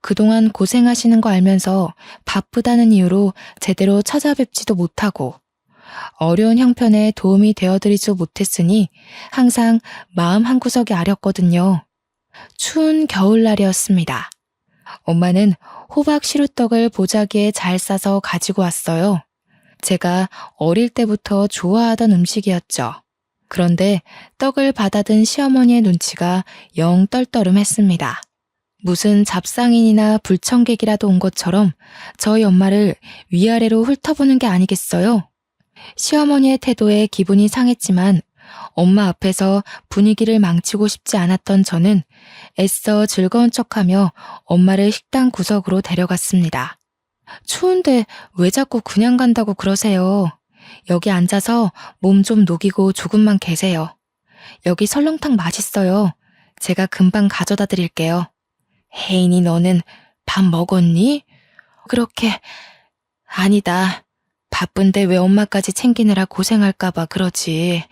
그동안 고생하시는 거 알면서 바쁘다는 이유로 제대로 찾아뵙지도 못하고 어려운 형편에 도움이 되어드리지도 못했으니 항상 마음 한구석이 아렸거든요. 추운 겨울날이었습니다. 엄마는 호박 시루떡을 보자기에 잘 싸서 가지고 왔어요. 제가 어릴 때부터 좋아하던 음식이었죠. 그런데 떡을 받아든 시어머니의 눈치가 영 떨떠름했습니다. 무슨 잡상인이나 불청객이라도 온 것처럼 저희 엄마를 위아래로 훑어보는 게 아니겠어요? 시어머니의 태도에 기분이 상했지만 엄마 앞에서 분위기를 망치고 싶지 않았던 저는 애써 즐거운 척하며 엄마를 식당 구석으로 데려갔습니다. 추운데 왜 자꾸 그냥 간다고 그러세요? 여기 앉아서 몸 좀 녹이고 조금만 계세요. 여기 설렁탕 맛있어요. 제가 금방 가져다 드릴게요. 혜인이 너는 밥 먹었니? 그렇게 아니다. 바쁜데 왜 엄마까지 챙기느라 고생할까봐 그러지.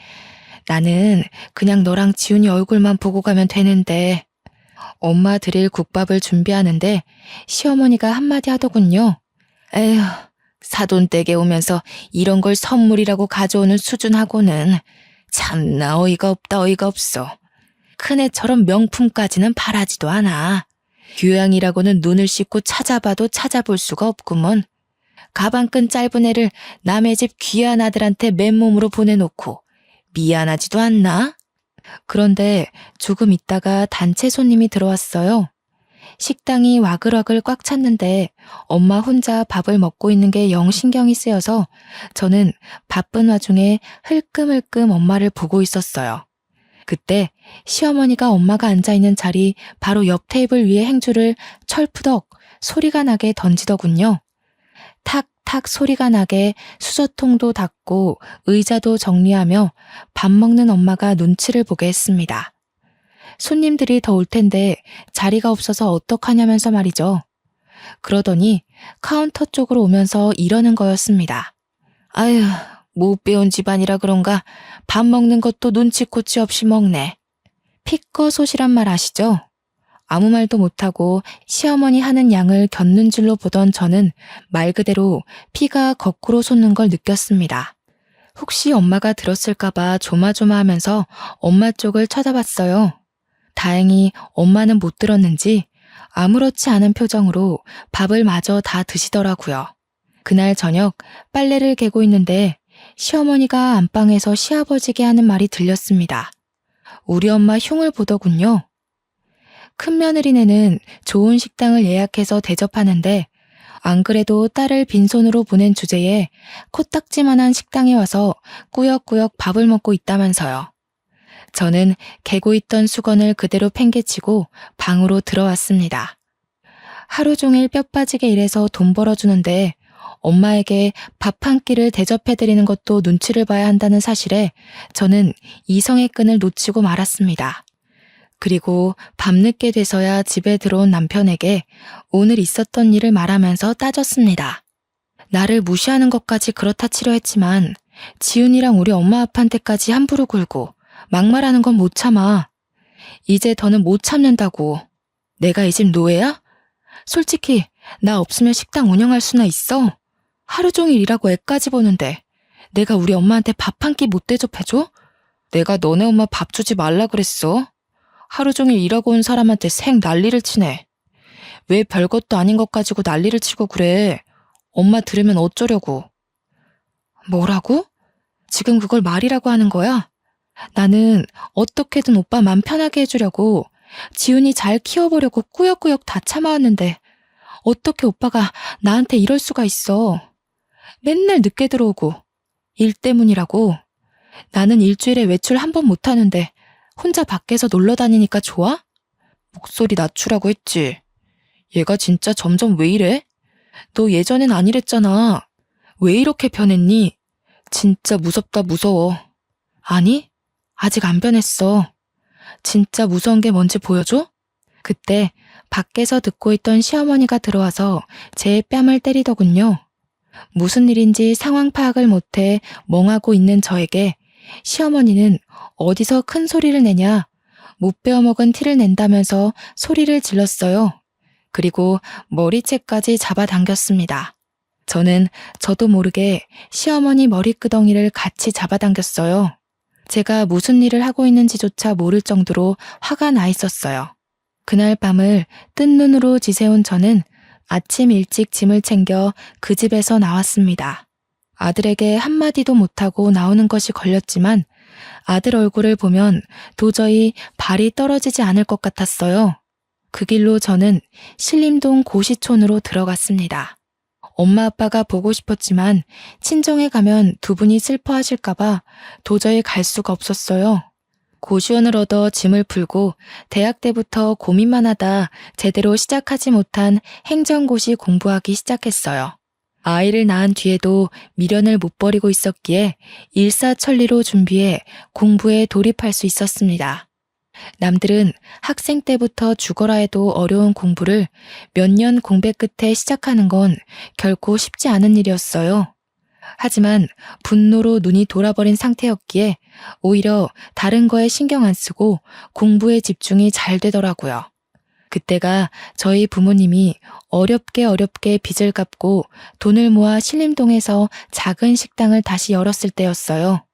나는 그냥 너랑 지훈이 얼굴만 보고 가면 되는데. 엄마 드릴 국밥을 준비하는데 시어머니가 한마디 하더군요. 에휴, 사돈댁에 오면서 이런 걸 선물이라고 가져오는 수준하고는 참나 어이가 없다 어이가 없어. 큰애처럼 명품까지는 바라지도 않아. 교양이라고는 눈을 씻고 찾아봐도 찾아볼 수가 없구먼. 가방끈 짧은 애를 남의 집 귀한 아들한테 맨몸으로 보내놓고 미안하지도 않나? 그런데 조금 있다가 단체 손님이 들어왔어요. 식당이 와글와글 꽉 찼는데 엄마 혼자 밥을 먹고 있는 게 영 신경이 쓰여서 저는 바쁜 와중에 흘끔흘끔 엄마를 보고 있었어요. 그때 시어머니가 엄마가 앉아있는 자리 바로 옆 테이블 위에 행주를 철푸덕 소리가 나게 던지더군요. 탁탁 소리가 나게 수저통도 닦고 의자도 정리하며 밥 먹는 엄마가 눈치를 보게 했습니다. 손님들이 더 올 텐데 자리가 없어서 어떡하냐면서 말이죠. 그러더니 카운터 쪽으로 오면서 이러는 거였습니다. 아휴, 못 배운 집안이라 그런가 밥 먹는 것도 눈치코치 없이 먹네. 피꺼소시란 말 아시죠? 아무 말도 못하고 시어머니 하는 양을 겪는 줄로 보던 저는 말 그대로 피가 거꾸로 솟는 걸 느꼈습니다. 혹시 엄마가 들었을까봐 조마조마하면서 엄마 쪽을 쳐다봤어요. 다행히 엄마는 못 들었는지 아무렇지 않은 표정으로 밥을 마저 다 드시더라고요. 그날 저녁 빨래를 개고 있는데 시어머니가 안방에서 시아버지게 하는 말이 들렸습니다. 우리 엄마 흉을 보더군요. 큰며느리네는 좋은 식당을 예약해서 대접하는데 안 그래도 딸을 빈손으로 보낸 주제에 코딱지만한 식당에 와서 꾸역꾸역 밥을 먹고 있다면서요. 저는 개고 있던 수건을 그대로 팽개치고 방으로 들어왔습니다. 하루 종일 뼈 빠지게 일해서 돈 벌어주는데 엄마에게 밥 한 끼를 대접해드리는 것도 눈치를 봐야 한다는 사실에 저는 이성의 끈을 놓치고 말았습니다. 그리고 밤늦게 돼서야 집에 들어온 남편에게 오늘 있었던 일을 말하면서 따졌습니다. 나를 무시하는 것까지 그렇다 치려 했지만 지훈이랑 우리 엄마 아빠한테까지 함부로 굴고 막말하는 건 못 참아. 이제 더는 못 참는다고. 내가 이 집 노예야? 솔직히 나 없으면 식당 운영할 수나 있어? 하루 종일 일하고 애까지 보는데 내가 우리 엄마한테 밥 한 끼 못 대접해줘? 내가 너네 엄마 밥 주지 말라 그랬어. 하루 종일 일하고 온 사람한테 생 난리를 치네. 왜 별것도 아닌 것 가지고 난리를 치고 그래. 엄마 들으면 어쩌려고. 뭐라고? 지금 그걸 말이라고 하는 거야? 나는 어떻게든 오빠 맘 편하게 해주려고 지훈이 잘 키워보려고 꾸역꾸역 다 참아왔는데 어떻게 오빠가 나한테 이럴 수가 있어. 맨날 늦게 들어오고. 일 때문이라고. 나는 일주일에 외출 한 번 못하는데 혼자 밖에서 놀러 다니니까 좋아? 목소리 낮추라고 했지. 얘가 진짜 점점 왜 이래? 너 예전엔 아니랬잖아. 왜 이렇게 변했니? 진짜 무섭다 무서워. 아니, 아직 안 변했어. 진짜 무서운 게 뭔지 보여줘? 그때 밖에서 듣고 있던 시어머니가 들어와서 제 뺨을 때리더군요. 무슨 일인지 상황 파악을 못해 멍하고 있는 저에게 시어머니는 어디서 큰 소리를 내냐, 못 베어먹은 티를 낸다면서 소리를 질렀어요. 그리고 머리채까지 잡아당겼습니다. 저는 저도 모르게 시어머니 머리끄덩이를 같이 잡아당겼어요. 제가 무슨 일을 하고 있는지조차 모를 정도로 화가 나 있었어요. 그날 밤을 뜬 눈으로 지새운 저는 아침 일찍 짐을 챙겨 그 집에서 나왔습니다. 아들에게 한마디도 못하고 나오는 것이 걸렸지만 아들 얼굴을 보면 도저히 발이 떨어지지 않을 것 같았어요. 그 길로 저는 신림동 고시촌으로 들어갔습니다. 엄마 아빠가 보고 싶었지만 친정에 가면 두 분이 슬퍼하실까봐 도저히 갈 수가 없었어요. 고시원을 얻어 짐을 풀고 대학 때부터 고민만 하다 제대로 시작하지 못한 행정고시 공부하기 시작했어요. 아이를 낳은 뒤에도 미련을 못 버리고 있었기에 일사천리로 준비해 공부에 돌입할 수 있었습니다. 남들은 학생 때부터 죽어라 해도 어려운 공부를 몇 년 공백 끝에 시작하는 건 결코 쉽지 않은 일이었어요. 하지만 분노로 눈이 돌아버린 상태였기에 오히려 다른 거에 신경 안 쓰고 공부에 집중이 잘 되더라고요. 그때가 저희 부모님이 어렵게 빚을 갚고 돈을 모아 신림동에서 작은 식당을 다시 열었을 때였어요.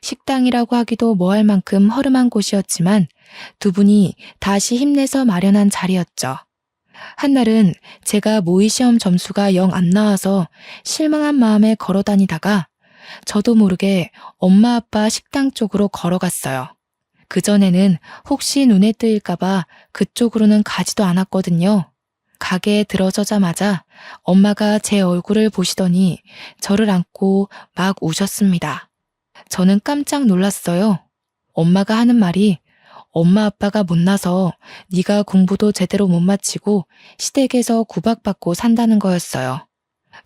식당이라고 하기도 뭐할 만큼 허름한 곳이었지만 두 분이 다시 힘내서 마련한 자리였죠. 한날은 제가 모의시험 점수가 영 안 나와서 실망한 마음에 걸어 다니다가 저도 모르게 엄마 아빠 식당 쪽으로 걸어갔어요. 그전에는 혹시 눈에 뜨일까봐 그쪽으로는 가지도 않았거든요. 가게에 들어서자마자 엄마가 제 얼굴을 보시더니 저를 안고 막 우셨습니다. 저는 깜짝 놀랐어요. 엄마가 하는 말이 엄마 아빠가 못나서 네가 공부도 제대로 못 마치고 시댁에서 구박받고 산다는 거였어요.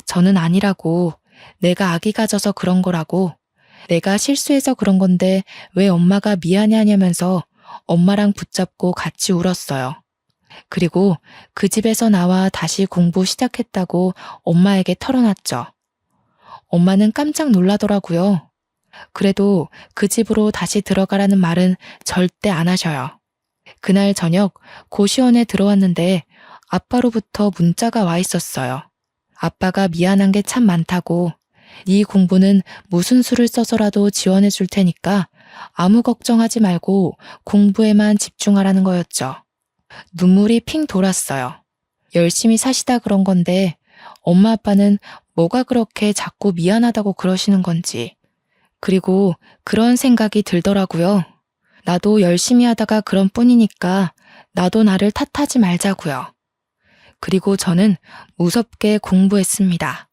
저는 아니라고, 내가 악이 가져서 그런 거라고, 내가 실수해서 그런 건데 왜 엄마가 미안해 하냐면서 엄마랑 붙잡고 같이 울었어요. 그리고 그 집에서 나와 다시 공부 시작했다고 엄마에게 털어놨죠. 엄마는 깜짝 놀라더라고요. 그래도 그 집으로 다시 들어가라는 말은 절대 안 하셔요. 그날 저녁 고시원에 들어왔는데 아빠로부터 문자가 와 있었어요. 아빠가 미안한 게 참 많다고, 네 공부는 무슨 수를 써서라도 지원해 줄 테니까 아무 걱정하지 말고 공부에만 집중하라는 거였죠. 눈물이 핑 돌았어요. 열심히 사시다 그런 건데 엄마 아빠는 뭐가 그렇게 자꾸 미안하다고 그러시는 건지. 그리고 그런 생각이 들더라고요. 나도 열심히 하다가 그런 뿐이니까 나도 나를 탓하지 말자고요. 그리고 저는 무섭게 공부했습니다.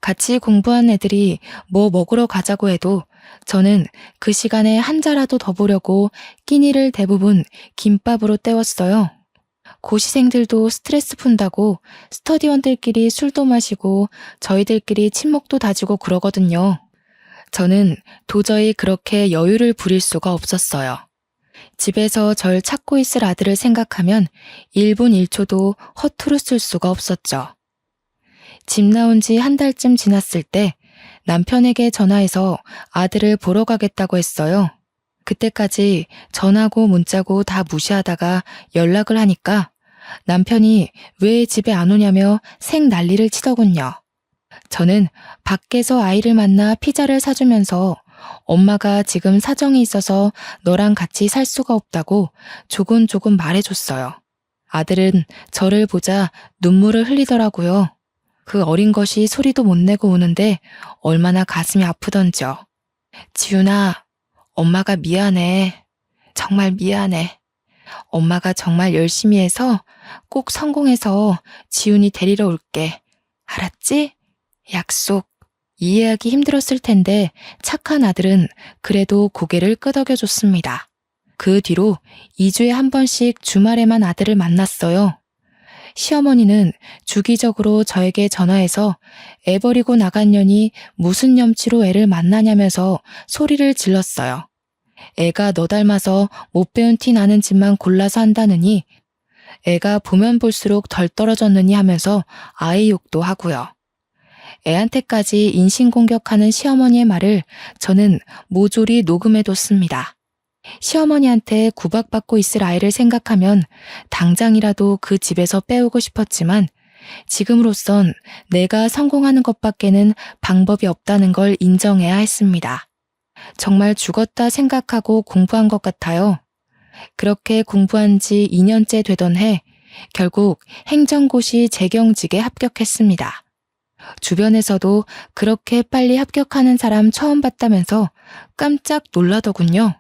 같이 공부한 애들이 뭐 먹으러 가자고 해도 저는 그 시간에 한 자라도 더 보려고 끼니를 대부분 김밥으로 때웠어요. 고시생들도 스트레스 푼다고 스터디원들끼리 술도 마시고 저희들끼리 친목도 다지고 그러거든요. 저는 도저히 그렇게 여유를 부릴 수가 없었어요. 집에서 절 찾고 있을 아들을 생각하면 1분 1초도 허투루 쓸 수가 없었죠. 집 나온 지 한 달쯤 지났을 때 남편에게 전화해서 아들을 보러 가겠다고 했어요. 그때까지 전화고 문자고 다 무시하다가 연락을 하니까 남편이 왜 집에 안 오냐며 생 난리를 치더군요. 저는 밖에서 아이를 만나 피자를 사주면서 엄마가 지금 사정이 있어서 너랑 같이 살 수가 없다고 조곤조곤 말해줬어요. 아들은 저를 보자 눈물을 흘리더라고요. 그 어린 것이 소리도 못 내고 우는데 얼마나 가슴이 아프던지요. 지훈아, 엄마가 미안해. 정말 미안해. 엄마가 정말 열심히 해서 꼭 성공해서 지훈이 데리러 올게. 알았지? 약속. 이해하기 힘들었을 텐데 착한 아들은 그래도 고개를 끄덕여줬습니다. 그 뒤로 2주에 한 번씩 주말에만 아들을 만났어요. 시어머니는 주기적으로 저에게 전화해서 애 버리고 나간 년이 무슨 염치로 애를 만나냐면서 소리를 질렀어요. 애가 너 닮아서 못 배운 티 나는 집만 골라서 한다느니 애가 보면 볼수록 덜 떨어졌느니 하면서 아이 욕도 하고요. 애한테까지 인신공격하는 시어머니의 말을 저는 모조리 녹음해뒀습니다. 시어머니한테 구박받고 있을 아이를 생각하면 당장이라도 그 집에서 빼오고 싶었지만 지금으로선 내가 성공하는 것밖에는 방법이 없다는 걸 인정해야 했습니다. 정말 죽었다 생각하고 공부한 것 같아요. 그렇게 공부한 지 2년째 되던 해 결국 행정고시 재경직에 합격했습니다. 주변에서도 그렇게 빨리 합격하는 사람 처음 봤다면서 깜짝 놀라더군요.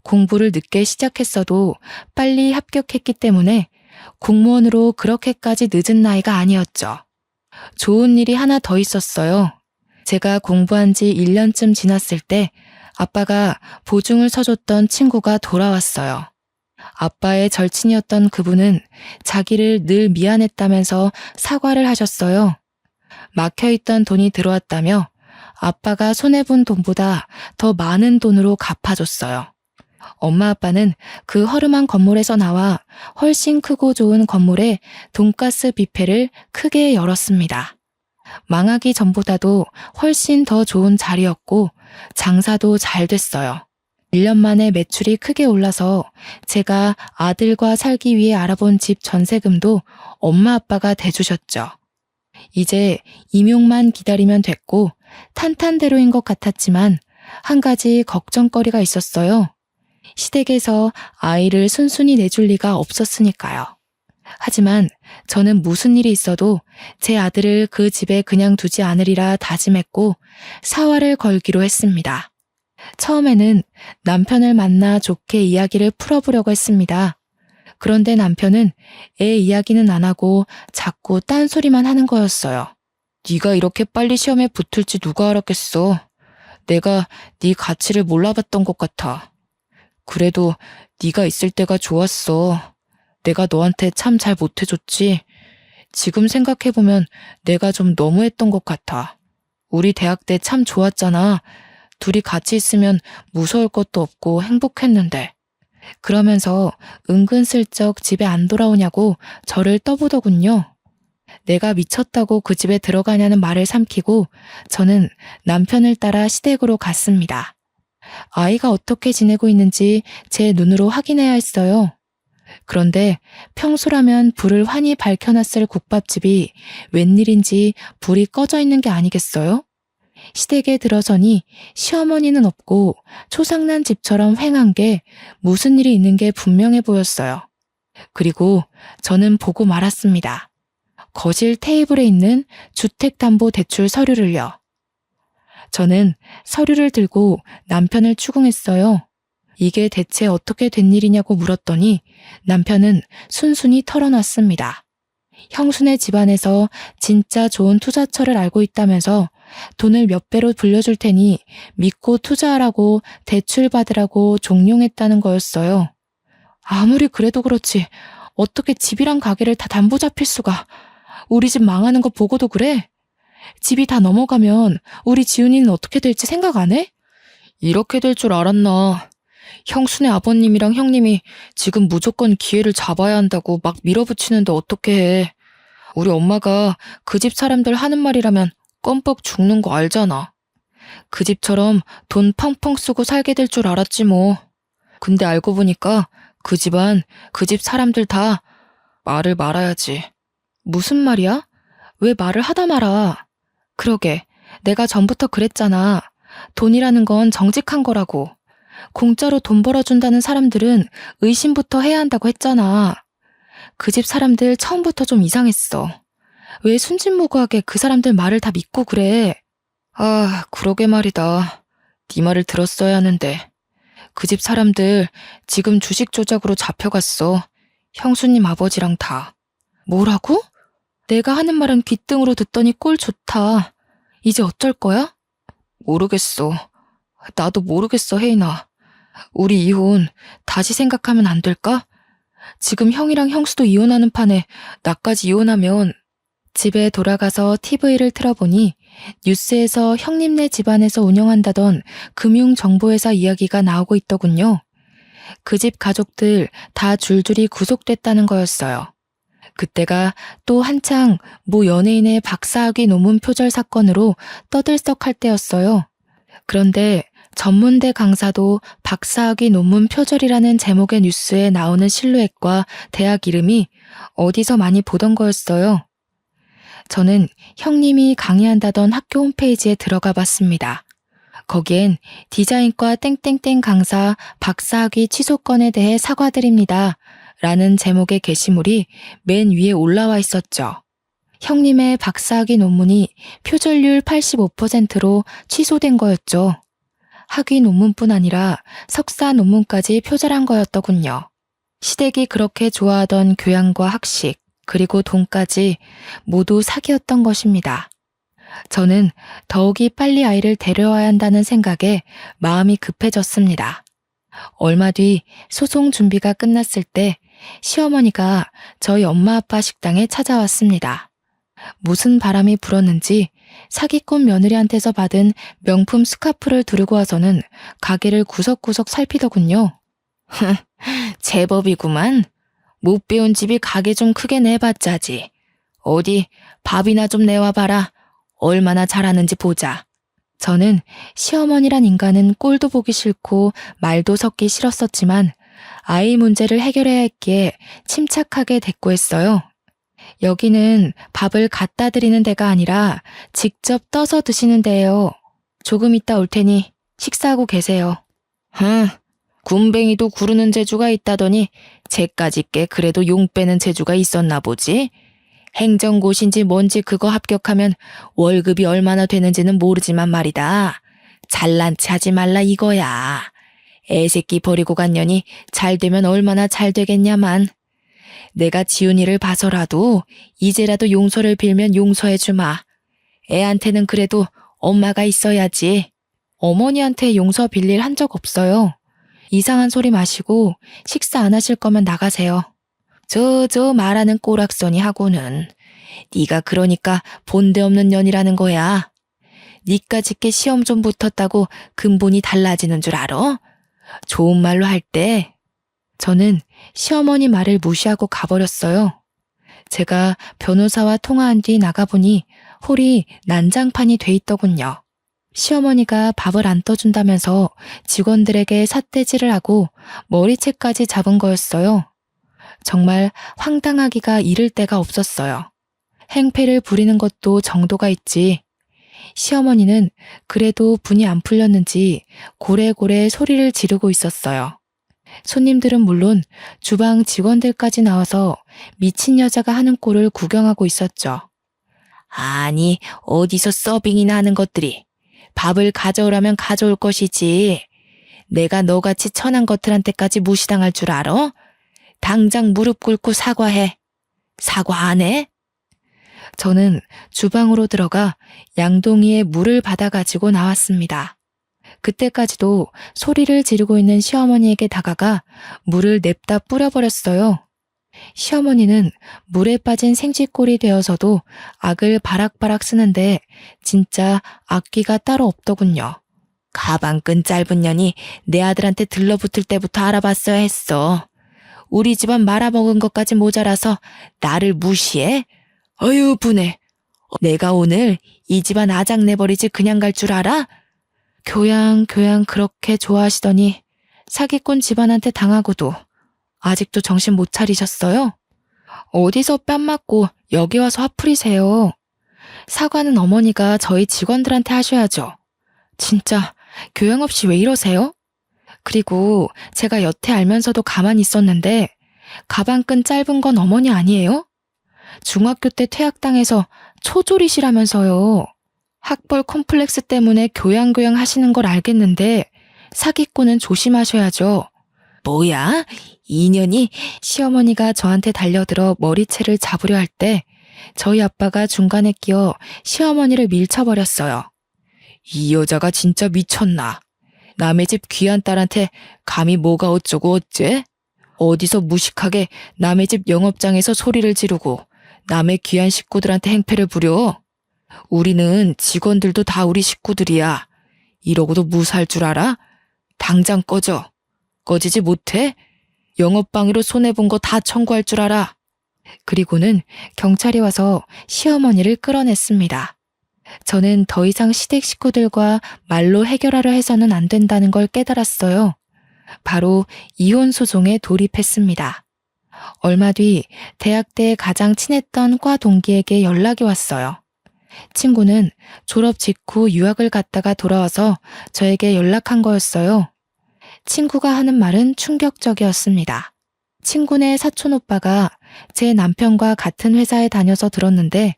공부를 늦게 시작했어도 빨리 합격했기 때문에 공무원으로 그렇게까지 늦은 나이가 아니었죠. 좋은 일이 하나 더 있었어요. 제가 공부한 지 1년쯤 지났을 때 아빠가 보증을 서줬던 친구가 돌아왔어요. 아빠의 절친이었던 그분은 자기를 늘 미안했다면서 사과를 하셨어요. 막혀있던 돈이 들어왔다며 아빠가 손해본 돈보다 더 많은 돈으로 갚아줬어요. 엄마 아빠는 그 허름한 건물에서 나와 훨씬 크고 좋은 건물에 돈가스 뷔페를 크게 열었습니다. 망하기 전보다도 훨씬 더 좋은 자리였고 장사도 잘 됐어요. 1년 만에 매출이 크게 올라서 제가 아들과 살기 위해 알아본 집 전세금도 엄마 아빠가 대주셨죠. 이제 임용만 기다리면 됐고 탄탄대로인 것 같았지만 한 가지 걱정거리가 있었어요. 시댁에서 아이를 순순히 내줄 리가 없었으니까요. 하지만 저는 무슨 일이 있어도 제 아들을 그 집에 그냥 두지 않으리라 다짐했고 사활을 걸기로 했습니다. 처음에는 남편을 만나 좋게 이야기를 풀어보려고 했습니다. 그런데 남편은 애 이야기는 안 하고 자꾸 딴소리만 하는 거였어요. 네가 이렇게 빨리 시험에 붙을지 누가 알았겠어. 내가 네 가치를 몰라봤던 것 같아. 그래도 네가 있을 때가 좋았어. 내가 너한테 참 잘 못해줬지. 지금 생각해보면 내가 좀 너무했던 것 같아. 우리 대학 때 참 좋았잖아. 둘이 같이 있으면 무서울 것도 없고 행복했는데. 그러면서 은근슬쩍 집에 안 돌아오냐고 저를 떠보더군요. 내가 미쳤다고 그 집에 들어가냐는 말을 삼키고 저는 남편을 따라 시댁으로 갔습니다. 아이가 어떻게 지내고 있는지 제 눈으로 확인해야 했어요. 그런데 평소라면 불을 환히 밝혀놨을 국밥집이 웬일인지 불이 꺼져 있는 게 아니겠어요? 시댁에 들어서니 시어머니는 없고 초상난 집처럼 휑한 게 무슨 일이 있는 게 분명해 보였어요. 그리고 저는 보고 말았습니다. 거실 테이블에 있는 주택담보대출 서류를요. 저는 서류를 들고 남편을 추궁했어요. 이게 대체 어떻게 된 일이냐고 물었더니 남편은 순순히 털어놨습니다. 형수네 집안에서 진짜 좋은 투자처를 알고 있다면서 돈을 몇 배로 불려줄 테니 믿고 투자하라고 대출 받으라고 종용했다는 거였어요. 아무리 그래도 그렇지 어떻게 집이랑 가게를 다 담보 잡힐 수가. 우리 집 망하는 거 보고도 그래? 집이 다 넘어가면 우리 지훈이는 어떻게 될지 생각 안 해? 이렇게 될 줄 알았나. 형수네 아버님이랑 형님이 지금 무조건 기회를 잡아야 한다고 막 밀어붙이는데 어떻게 해. 우리 엄마가 그 집 사람들 하는 말이라면 껌뻑 죽는 거 알잖아. 그 집처럼 돈 펑펑 쓰고 살게 될 줄 알았지 뭐. 근데 알고 보니까 그 집안, 그 집 사람들 다 말을 말아야지. 무슨 말이야? 왜 말을 하다 말아? 그러게, 내가 전부터 그랬잖아. 돈이라는 건 정직한 거라고. 공짜로 돈 벌어준다는 사람들은 의심부터 해야 한다고 했잖아. 그 집 사람들 처음부터 좀 이상했어. 왜 순진무구하게 그 사람들 말을 다 믿고 그래? 아, 그러게 말이다. 네 말을 들었어야 하는데. 그 집 사람들 지금 주식 조작으로 잡혀갔어. 형수님 아버지랑 다. 뭐라고? 내가 하는 말은 귓등으로 듣더니 꼴 좋다. 이제 어쩔 거야? 모르겠어. 나도 모르겠어, 혜인아. 우리 이혼 다시 생각하면 안 될까? 지금 형이랑 형수도 이혼하는 판에 나까지 이혼하면. 집에 돌아가서 TV를 틀어보니 뉴스에서 형님네 집안에서 운영한다던 금융정보회사 이야기가 나오고 있더군요. 그 집 가족들 다 줄줄이 구속됐다는 거였어요. 그때가 또 한창 모 연예인의 박사학위 논문 표절 사건으로 떠들썩할 때였어요. 그런데 전문대 강사도 박사학위 논문 표절이라는 제목의 뉴스에 나오는 실루엣과 대학 이름이 어디서 많이 보던 거였어요. 저는 형님이 강의한다던 학교 홈페이지에 들어가 봤습니다. 거기엔 디자인과 땡땡땡 강사 박사학위 취소건에 대해 사과드립니다. 라는 제목의 게시물이 맨 위에 올라와 있었죠. 형님의 박사학위 논문이 표절률 85%로 취소된 거였죠. 학위 논문뿐 아니라 석사 논문까지 표절한 거였더군요. 시댁이 그렇게 좋아하던 교양과 학식, 그리고 돈까지 모두 사기였던 것입니다. 저는 더욱이 빨리 아이를 데려와야 한다는 생각에 마음이 급해졌습니다. 얼마 뒤 소송 준비가 끝났을 때 시어머니가 저희 엄마 아빠 식당에 찾아왔습니다. 무슨 바람이 불었는지 사기꾼 며느리한테서 받은 명품 스카프를 두르고 와서는 가게를 구석구석 살피더군요. 제법이구만. 못 배운 집이 가게 좀 크게 내봤자지. 어디 밥이나 좀 내와봐라. 얼마나 잘하는지 보자. 저는 시어머니란 인간은 꼴도 보기 싫고 말도 섞기 싫었었지만 아이 문제를 해결해야 했기에 침착하게 대꾸했어요. 여기는 밥을 갖다 드리는 데가 아니라 직접 떠서 드시는 데예요. 조금 있다 올 테니 식사하고 계세요. 군뱅이도 구르는 재주가 있다더니 쟤까지 께 그래도 용 빼는 재주가 있었나 보지? 행정고시인지 뭔지 그거 합격하면 월급이 얼마나 되는지는 모르지만 말이다. 잘난 체 하지 말라 이거야. 애새끼 버리고 갔냐니 잘 되면 얼마나 잘 되겠냐만. 내가 지훈이를 봐서라도 이제라도 용서를 빌면 용서해주마. 애한테는 그래도 엄마가 있어야지. 어머니한테 용서 빌릴 한 적 없어요. 이상한 소리 마시고 식사 안 하실 거면 나가세요. 저 말하는 꼬락서니 하고는. 네가 그러니까 본데 없는 년이라는 거야. 니까짓게 시험 좀 붙었다고 근본이 달라지는 줄 알아? 좋은 말로 할 때. 저는 시어머니 말을 무시하고 가버렸어요. 제가 변호사와 통화한 뒤 나가보니 홀이 난장판이 돼 있더군요. 시어머니가 밥을 안 떠준다면서 직원들에게 삿대질을 하고 머리채까지 잡은 거였어요. 정말 황당하기가 이를 데가 없었어요. 행패를 부리는 것도 정도가 있지. 시어머니는 그래도 분이 안 풀렸는지 고래고래 소리를 지르고 있었어요. 손님들은 물론 주방 직원들까지 나와서 미친 여자가 하는 꼴을 구경하고 있었죠. 아니, 어디서 서빙이나 하는 것들이. 밥을 가져오라면 가져올 것이지. 내가 너같이 천한 것들한테까지 무시당할 줄 알아? 당장 무릎 꿇고 사과해. 사과 안 해? 저는 주방으로 들어가 양동이에 물을 받아가지고 나왔습니다. 그때까지도 소리를 지르고 있는 시어머니에게 다가가 물을 냅다 뿌려버렸어요. 시어머니는 물에 빠진 생쥐꼴이 되어서도 악을 바락바락 쓰는데 진짜 악귀가 따로 없더군요. 가방끈 짧은 년이 내 아들한테 들러붙을 때부터 알아봤어야 했어. 우리 집안 말아먹은 것까지 모자라서 나를 무시해? 어휴 분해. 내가 오늘 이 집안 아작 내버리지 그냥 갈 줄 알아? 교양 그렇게 좋아하시더니 사기꾼 집안한테 당하고도 아직도 정신 못 차리셨어요? 어디서 뺨 맞고 여기 와서 화풀이세요. 사과는 어머니가 저희 직원들한테 하셔야죠. 진짜 교양 없이 왜 이러세요? 그리고 제가 여태 알면서도 가만히 있었는데 가방끈 짧은 건 어머니 아니에요? 중학교 때 퇴학당해서 초졸이시라면서요. 학벌 콤플렉스 때문에 교양 하시는 걸 알겠는데 사기꾼은 조심하셔야죠. 뭐야? 인연이? 시어머니가 저한테 달려들어 머리채를 잡으려 할 때 저희 아빠가 중간에 끼어 시어머니를 밀쳐버렸어요. 이 여자가 진짜 미쳤나? 남의 집 귀한 딸한테 감히 뭐가 어쩌고 어째? 어디서 무식하게 남의 집 영업장에서 소리를 지르고 남의 귀한 식구들한테 행패를 부려? 우리는 직원들도 다 우리 식구들이야. 이러고도 무사할 줄 알아? 당장 꺼져. 꺼지지 못해? 영업방해로 손해본 거 다 청구할 줄 알아. 그리고는 경찰이 와서 시어머니를 끌어냈습니다. 저는 더 이상 시댁 식구들과 말로 해결하려 해서는 안 된다는 걸 깨달았어요. 바로 이혼 소송에 돌입했습니다. 얼마 뒤 대학 때 가장 친했던 과 동기에게 연락이 왔어요. 친구는 졸업 직후 유학을 갔다가 돌아와서 저에게 연락한 거였어요. 친구가 하는 말은 충격적이었습니다. 친구네 사촌 오빠가 제 남편과 같은 회사에 다녀서 들었는데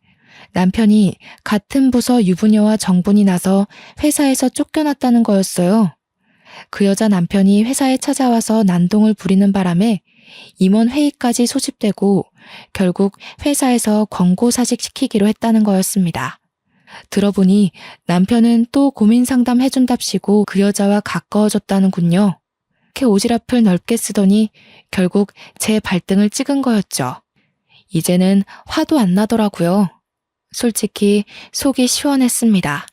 남편이 같은 부서 유부녀와 정분이 나서 회사에서 쫓겨났다는 거였어요. 그 여자 남편이 회사에 찾아와서 난동을 부리는 바람에 임원 회의까지 소집되고 결국 회사에서 권고사직 시키기로 했다는 거였습니다. 들어보니 남편은 또 고민 상담 해준답시고 그 여자와 가까워졌다는군요. 이렇게 오지랖을 넓게 쓰더니 결국 제 발등을 찍은 거였죠. 이제는 화도 안 나더라고요. 솔직히 속이 시원했습니다.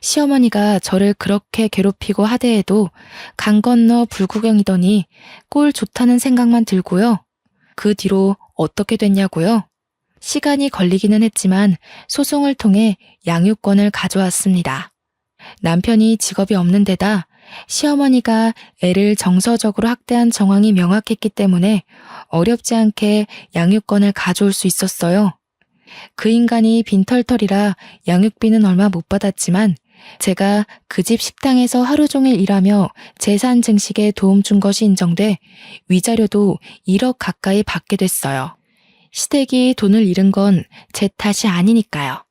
시어머니가 저를 그렇게 괴롭히고 하대해도 강 건너 불구경이더니 꼴 좋다는 생각만 들고요. 그 뒤로 어떻게 됐냐고요? 시간이 걸리기는 했지만 소송을 통해 양육권을 가져왔습니다. 남편이 직업이 없는 데다 시어머니가 애를 정서적으로 학대한 정황이 명확했기 때문에 어렵지 않게 양육권을 가져올 수 있었어요. 그 인간이 빈털털이라 양육비는 얼마 못 받았지만 제가 그 집 식당에서 하루 종일 일하며 재산 증식에 도움 준 것이 인정돼 위자료도 1억 가까이 받게 됐어요. 시댁이 돈을 잃은 건 제 탓이 아니니까요.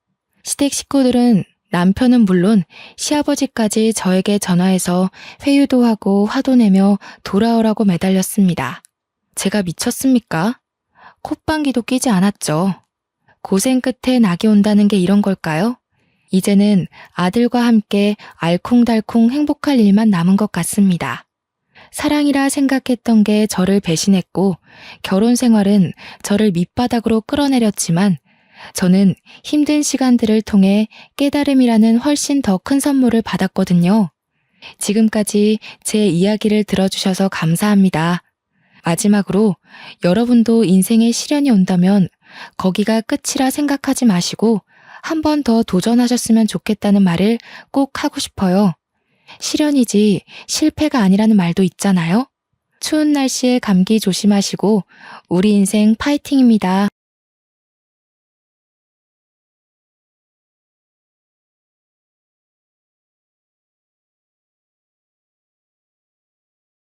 시댁 식구들은 남편은 물론 시아버지까지 저에게 전화해서 회유도 하고 화도 내며 돌아오라고 매달렸습니다. 제가 미쳤습니까? 콧방귀도 끼지 않았죠. 고생 끝에 낙이 온다는 게 이런 걸까요? 이제는 아들과 함께 알콩달콩 행복할 일만 남은 것 같습니다. 사랑이라 생각했던 게 저를 배신했고 결혼 생활은 저를 밑바닥으로 끌어내렸지만 저는 힘든 시간들을 통해 깨달음이라는 훨씬 더 큰 선물을 받았거든요. 지금까지 제 이야기를 들어주셔서 감사합니다. 마지막으로 여러분도 인생에 시련이 온다면 거기가 끝이라 생각하지 마시고 한 번 더 도전하셨으면 좋겠다는 말을 꼭 하고 싶어요. 시련이지 실패가 아니라는 말도 있잖아요. 추운 날씨에 감기 조심하시고 우리 인생 파이팅입니다.